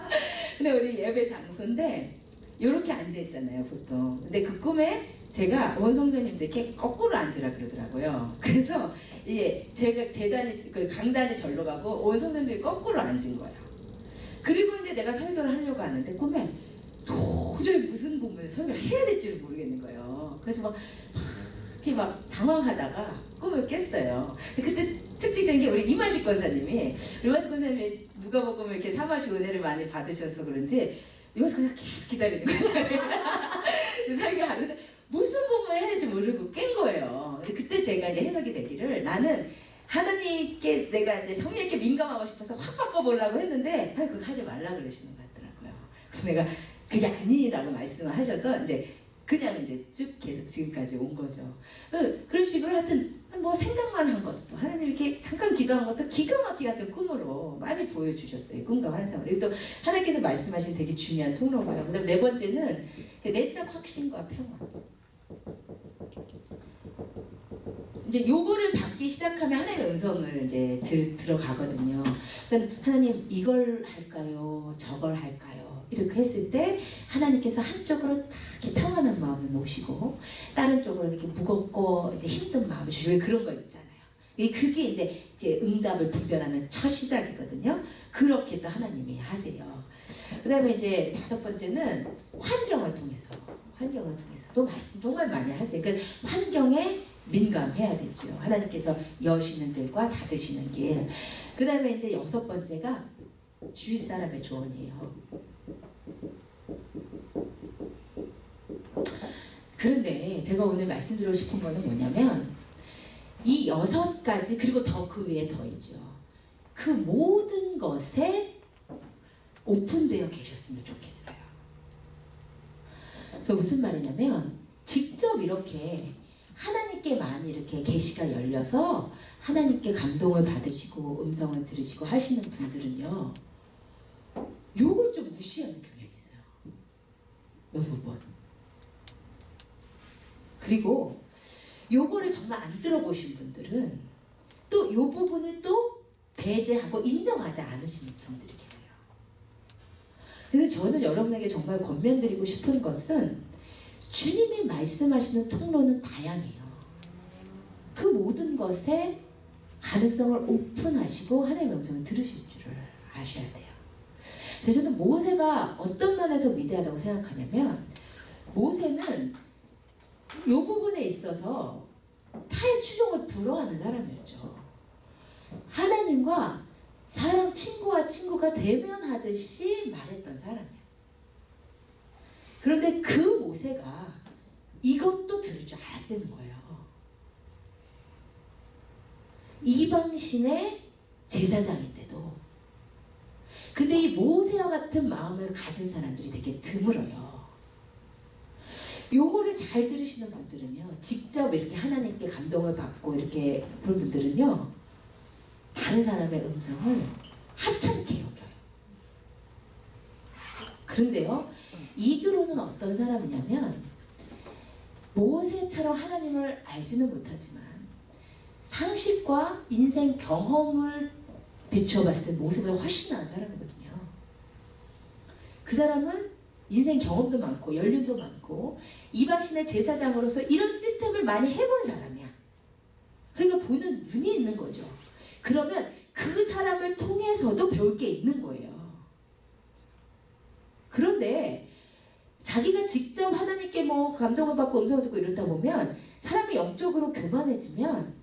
근데 우리 예배 장소인데 이렇게 앉아있잖아요 보통. 근데 그 꿈에 제가 원성도님들 이렇게 거꾸로 앉으라 그러더라고요. 그래서 이게 제가 그 강단이 절로 가고 원성도님들이 거꾸로 앉은 거예요. 그리고 이제 내가 설교를 하려고 하는데 꿈에 도저히 무슨 부분에 설교를 해야 될지를 모르겠는 거예요. 그래서 막 당황하다가 꿈을 깼어요. 그때 특징적인 게 우리 이만식 권사님이 누가복음을 이렇게 사마시 은혜를 많이 받으셔서 그런지 이만식 권사가 계속 기다리는 거예요. 설교하는데 무슨 부분을 해야 될지 모르고 깬 거예요. 그때 제가 이제 해석이 되기를 나는 하나님께 내가 이제 성령께 민감하고 싶어서 확 바꿔보려고 했는데 그거 하지 말라 그러시는 것 같더라고요. 그래서 내가 그게 아니라고 말씀을 하셔서 이제 그냥 이제 쭉 계속 지금까지 온 거죠. 그런 식으로 하여튼 뭐 생각만 한 것도 하나님 이렇게 잠깐 기도한 것도 기가 막히게 같은 꿈으로 많이 보여주셨어요. 꿈과 환상을. 그리고 또 하나님께서 말씀하신 되게 중요한 통로가요. 그다음 네 번째는 내적 확신과 평화. 이제 요거를 받기 시작하면 하나님의 음성을 이제 들어가거든요. 그러니까 하나님 이걸 할까요? 저걸 할까요? 이렇게 했을 때 하나님께서 한쪽으로 딱 이렇게 평안한 마음을 모시고 다른 쪽으로 이렇게 무겁고 이제 힘든 마음을 주시고 그런 거 있잖아요. 그게 이제 응답을 분별하는 첫 시작이거든요. 그렇게 또 하나님이 하세요. 그 다음에 이제 다섯 번째는 환경을 통해서 또 말씀 정말 많이 하세요. 그러니까 환경에 민감해야 되죠. 하나님께서 여시는 길과 닫으시는 길. 그 다음에 이제 여섯 번째가 주위 사람의 조언이에요. 그런데 제가 오늘 말씀드리고 싶은 거는 뭐냐면 이 여섯 가지 그리고 더 그 위에 더 있죠. 그 모든 것에 오픈되어 계셨으면 좋겠어요. 그 무슨 말이냐면 직접 이렇게 하나님께만 이렇게 계시가 열려서 하나님께 감동을 받으시고 음성을 들으시고 하시는 분들은요. 요걸 좀 무시하는 경향이 있어요. 요 부분. 그리고 요거를 정말 안 들어보신 분들은 또 요 부분을 또 배제하고 인정하지 않으시는 분들이 계세요. 그래서 저는 여러분에게 정말 권면드리고 싶은 것은 주님이 말씀하시는 통로는 다양해요. 그 모든 것에 가능성을 오픈하시고 하나님의 음성을 들으실 줄을 아셔야 돼요. 그래서 저는 모세가 어떤 면에서 위대하다고 생각하냐면 모세는 이 부분에 있어서 타의 추종을 불허하는 사람이었죠. 하나님과 사람 친구와 친구가 대면하듯이 말했던 사람이에요. 그런데 그 모세가 이것도 들을 줄 알았다는 거예요. 이방신의 제사장인데도. 근데 이 모세와 같은 마음을 가진 사람들이 되게 드물어요. 요거를 잘 들으시는 분들은요, 직접 이렇게 하나님께 감동을 받고 이렇게 그런 분들은요, 다른 사람의 음성을 하찮게 여겨요. 그런데요, 이드로는 어떤 사람이냐면 모세처럼 하나님을 알지는 못하지만 상식과 인생 경험을 비추어 봤을 때 모세보다 훨씬 나은 사람이거든요. 그 사람은 인생 경험도 많고 연륜도 많고 이방신의 제사장으로서 이런 시스템을 많이 해본 사람이야. 그러니까 보는 눈이 있는 거죠. 그러면 그 사람을 통해서도 배울 게 있는 거예요. 그런데 자기가 직접 하나님께 뭐 감동을 받고 음성을 듣고 이러다 보면 사람이 영적으로 교만해지면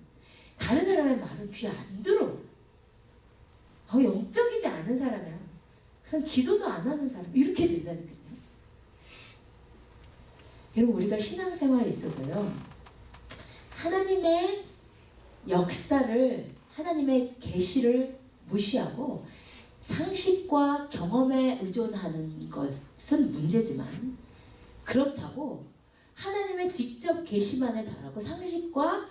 다른 사람의 말은 귀에 안 들어. 영적이지 않은 사람이야. 그냥 기도도 안 하는 사람. 이렇게 된다니까요. 여러분, 우리가 신앙생활에 있어서요, 하나님의 역사를, 하나님의 계시를 무시하고 상식과 경험에 의존하는 것은 문제지만, 그렇다고 하나님의 직접 계시만을 바라고 상식과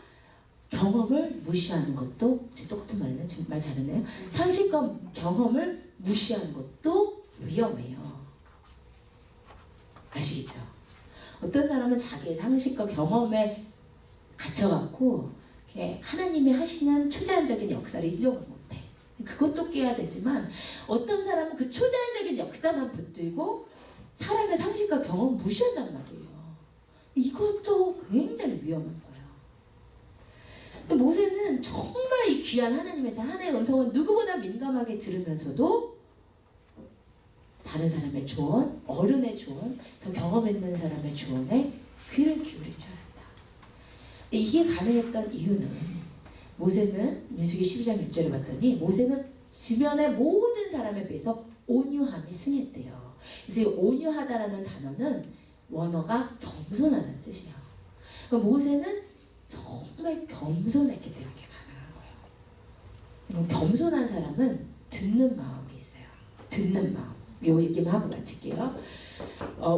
경험을 무시하는 것도, 제 똑같은 말이네, 지금 말 잘했네요. 상식과 경험을 무시하는 것도 위험해요. 아시겠죠? 어떤 사람은 자기의 상식과 경험에 갇혀갖고 하나님이 하시는 초자연적인 역사를 인정을 못해. 그것도 깨야 되지만 어떤 사람은 그 초자연적인 역사만 붙들고 사람의 상식과 경험을 무시한단 말이에요. 이것도 굉장히 위험한 거예요. 모세는 정말 이 귀한 하나님의 하나님의 음성은 누구보다 민감하게 들으면서도 다른 사람의 조언, 어른의 조언, 더 경험 있는 사람의 조언에 귀를 기울일 줄 알았다. 이게 가능했던 이유는 모세는 민수기 12장 6절에 봤더니 모세는 지면의 모든 사람에 비해서 온유함이 승했대요. 그래서 이 온유하다라는 단어는 원어가 겸손하다는 뜻이에요. 그러니까 모세는 정말 겸손했기 때문에 이렇게 가능한 거예요. 겸손한 사람은 듣는 마음이 있어요. 듣는 마음. 요 얘기만 하고 마칠게요.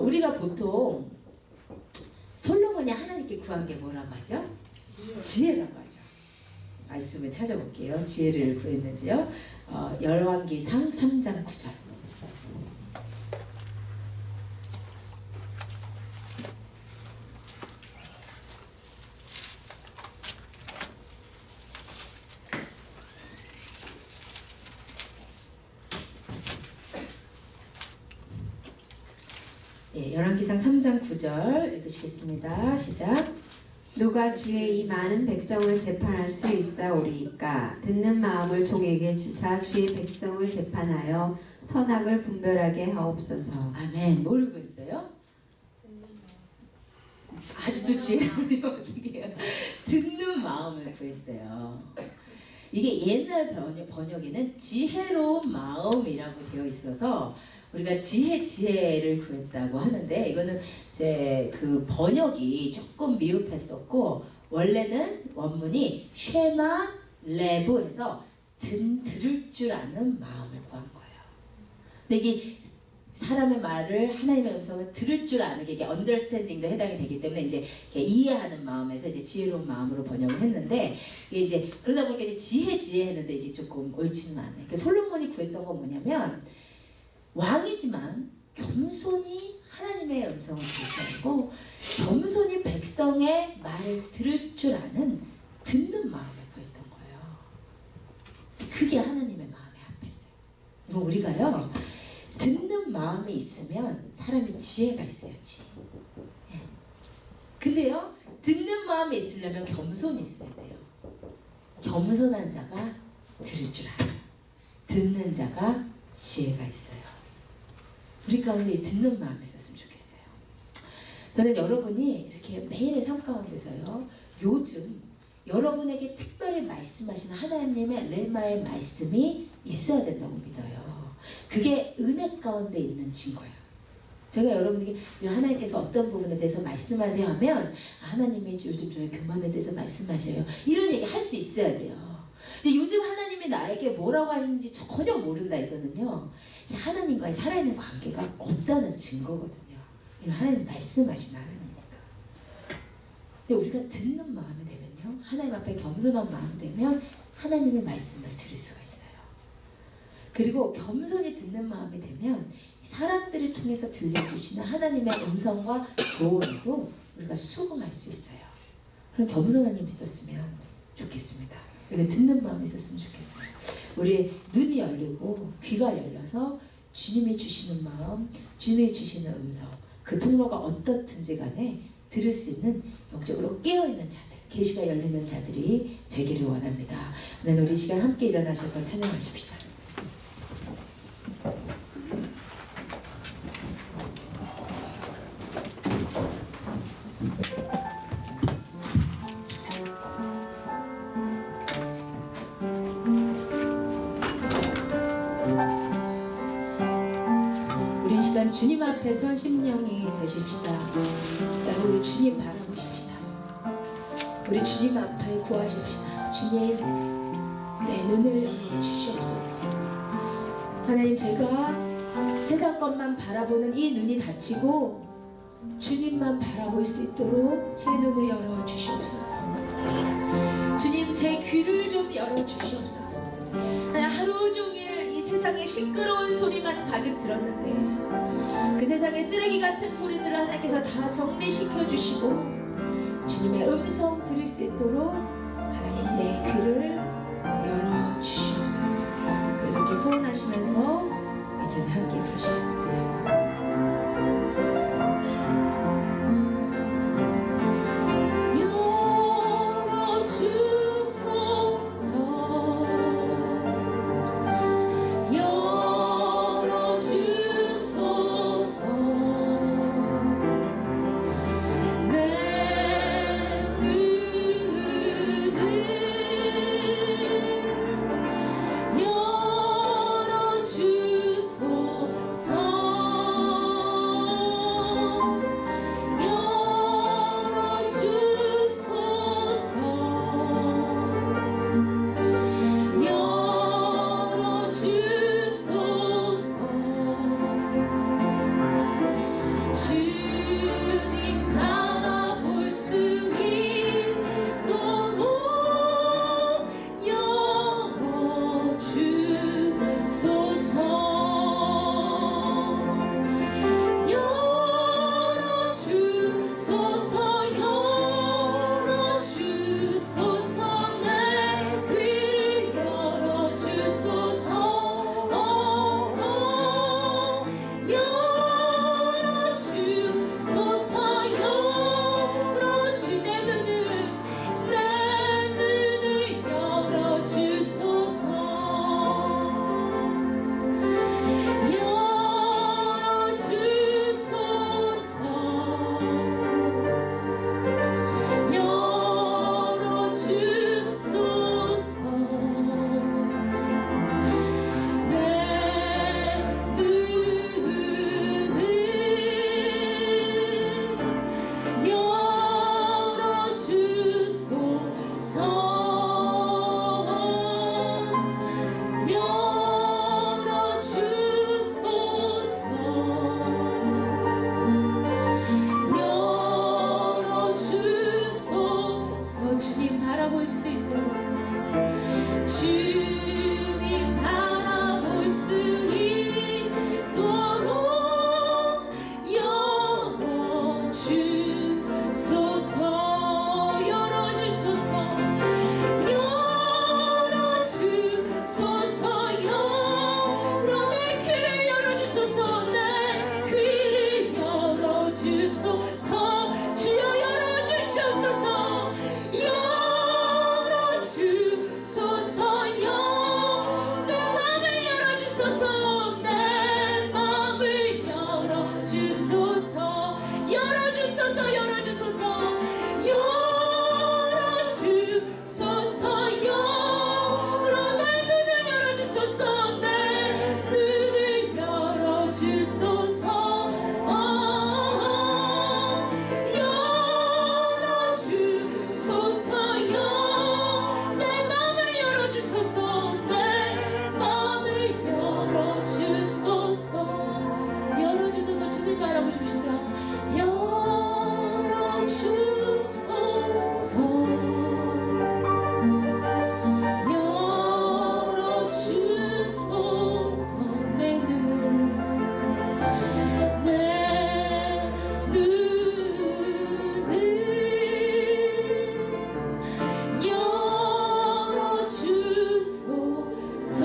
우리가 보통 솔로몬이 하나님께 구한 게 뭐라고 하죠? 지혜라고 하죠. 말씀을 찾아볼게요. 지혜를 구했는지요. 열왕기상 3장 9절. 예, 열왕기상 3장 9절 읽으시겠습니다. 시작. 누가 주의 이 많은 백성을 재판할 수 있사오리이까 듣는 마음을 종에게 주사 주의 백성을 재판하여 선악을 분별하게 하옵소서. 아멘. 뭘 구했어요? 아직도 지혜를 어떻게 해요? 듣는 마음을 구했어요. 이게 옛날 번역에는 지혜로운 마음이라고 되어 있어서 우리가 지혜를 구했다고 하는데, 이거는 제 그 번역이 조금 미흡했었고, 원래는 원문이 쉐마 레브해서 들을 줄 아는 마음을 구한 거예요. 근데 이게 사람의 말을, 하나님의 음성을 들을 줄 아는 게 이게 understanding도 해당이 되기 때문에 이제 이해하는 마음에서 이제 지혜로운 마음으로 번역을 했는데, 이게 이제 그러다 보니까 이제 지혜 했는데 이게 조금 옳지는 않아요. 그러니까 솔로몬이 구했던 건 뭐냐면, 왕이지만 겸손히 하나님의 음성을 들고 겸손히 백성의 말을 들을 줄 아는 듣는 마음을 구했던 거예요. 그게 하나님의 마음에 합했어요. 그럼 우리가요, 듣는 마음이 있으면 사람이 지혜가 있어야지. 근데요, 듣는 마음이 있으려면 겸손이 있어야 돼요. 겸손한 자가 들을 줄 알아요. 듣는 자가 지혜가 있어요. 우리 가운데 듣는 마음이 있었으면 좋겠어요. 저는 여러분이 이렇게 매일의 삶 가운데서요, 요즘 여러분에게 특별히 말씀하시는 하나님의 레마의 말씀이 있어야 된다고 믿어요. 그게 은혜 가운데 있는 증거예요. 제가 여러분에게 하나님께서 어떤 부분에 대해서 말씀하세요 하면, 하나님이 요즘 저희 교만에 대해서 말씀하셔요, 이런 얘기 할 수 있어야 돼요. 근데 요즘 하나님이 나에게 뭐라고 하시는지 전혀 모른다 이거는요, 하나님과의 살아있는 관계가 없다는 증거거든요. 이건 하나님 말씀하신 하나님이니까. 근데 우리가 듣는 마음이 되면요, 하나님 앞에 겸손한 마음이 되면 하나님의 말씀을 들을 수가 있어요. 그리고 겸손히 듣는 마음이 되면 사람들을 통해서 들려주시는 하나님의 음성과 조언도 우리가 수긍할 수 있어요. 그런 겸손한 힘이 있었으면 좋겠습니다. 우리가 듣는 마음이 있었으면 좋겠어요. 우리의 눈이 열리고 귀가 열려서 주님이 주시는 마음, 주님이 주시는 음성, 그 통로가 어떻든지 간에 들을 수 있는 영적으로 깨어있는 자들, 계시가 열리는 자들이 되기를 원합니다. 그러면 우리 이 시간 함께 일어나셔서 찬양하십시다. 주님 앞에서 심령이 되십시다. 우리 주님 바라보십시다. 우리 주님 앞에 구하십시다. 주님, 내 눈을 열어주시옵소서. 하나님, 제가 세상 것만 바라보는 이 눈이 닫히고 주님만 바라볼 수 있도록 제 눈을 열어주시옵소서. 주님, 제 귀를 좀 열어주시옵소서. 하루 종일 세상에 시끄러운 소리만 가득 들었는데, 그 세상의 쓰레기 같은 소리들을 하나님께서 다 정리시켜 주시고 주님의 음성 들을 수 있도록 하나님 내 귀를 열어 주시옵소서. 이렇게 소원하시면서 이제는 함께 부르시겠습니다. 주소서 바라볼 수 있도록 주님 바라볼 수 있도록 열어주소서 열어주소서 열어주소서 열어 내 귀를 열어주소서 내 귀를 열어주소서 주여 열어주시옵소서 열어주소서 내 마음을 열어주소서 내 마음을 열어주소서 열어주소서 열어주소서 열어주소서 열어 내 눈을 열어주소서 내 눈을 열어주소서 열어주소서 내 마음을 열어주소서 내 마음을 열어주소서 열어주소서 주님 바라보십시다 열어주소서 열어주소서 내 눈을 내 눈을 열어주소서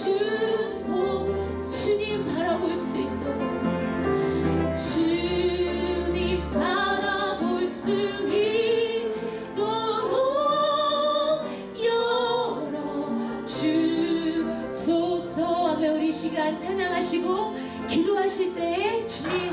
열어주소 주님 바라볼 수 있도록 주님 바라볼 수 있도록 열어주소서 하며 우리 시간 찬양하시고 기도하실 때에 주님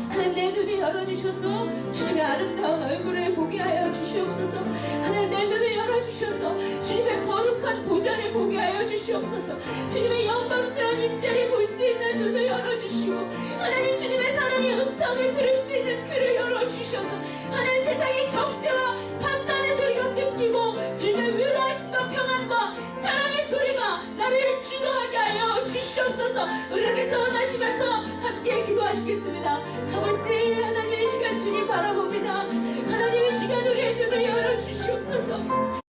하나님 내 눈을 열어주셔서 주님의 아름다운 얼굴을 보게 하여 주시옵소서 하나님 내 눈을 열어주셔서 주님의 거룩한 보좌를 보게 하여 주시옵소서 주님의 영광스러운 임재를 볼 수 있는 눈을 열어주시고 하나님 주님의 사랑의 음성을 들을 수 있는 귀를 열어주셔서 하나님 세상의 적대와 판단의 소리가 끊기고 주님의 위로하심과 평안과 사랑의 소리가 나를 주도하게 하여 주시옵소서 이렇게 소원하시면서 함께 기도하시겠습니다. 아버지 하나님 이 시간 주님 바라봅니다. 하나님 이 시간 우리의 눈을 열어주시옵소서.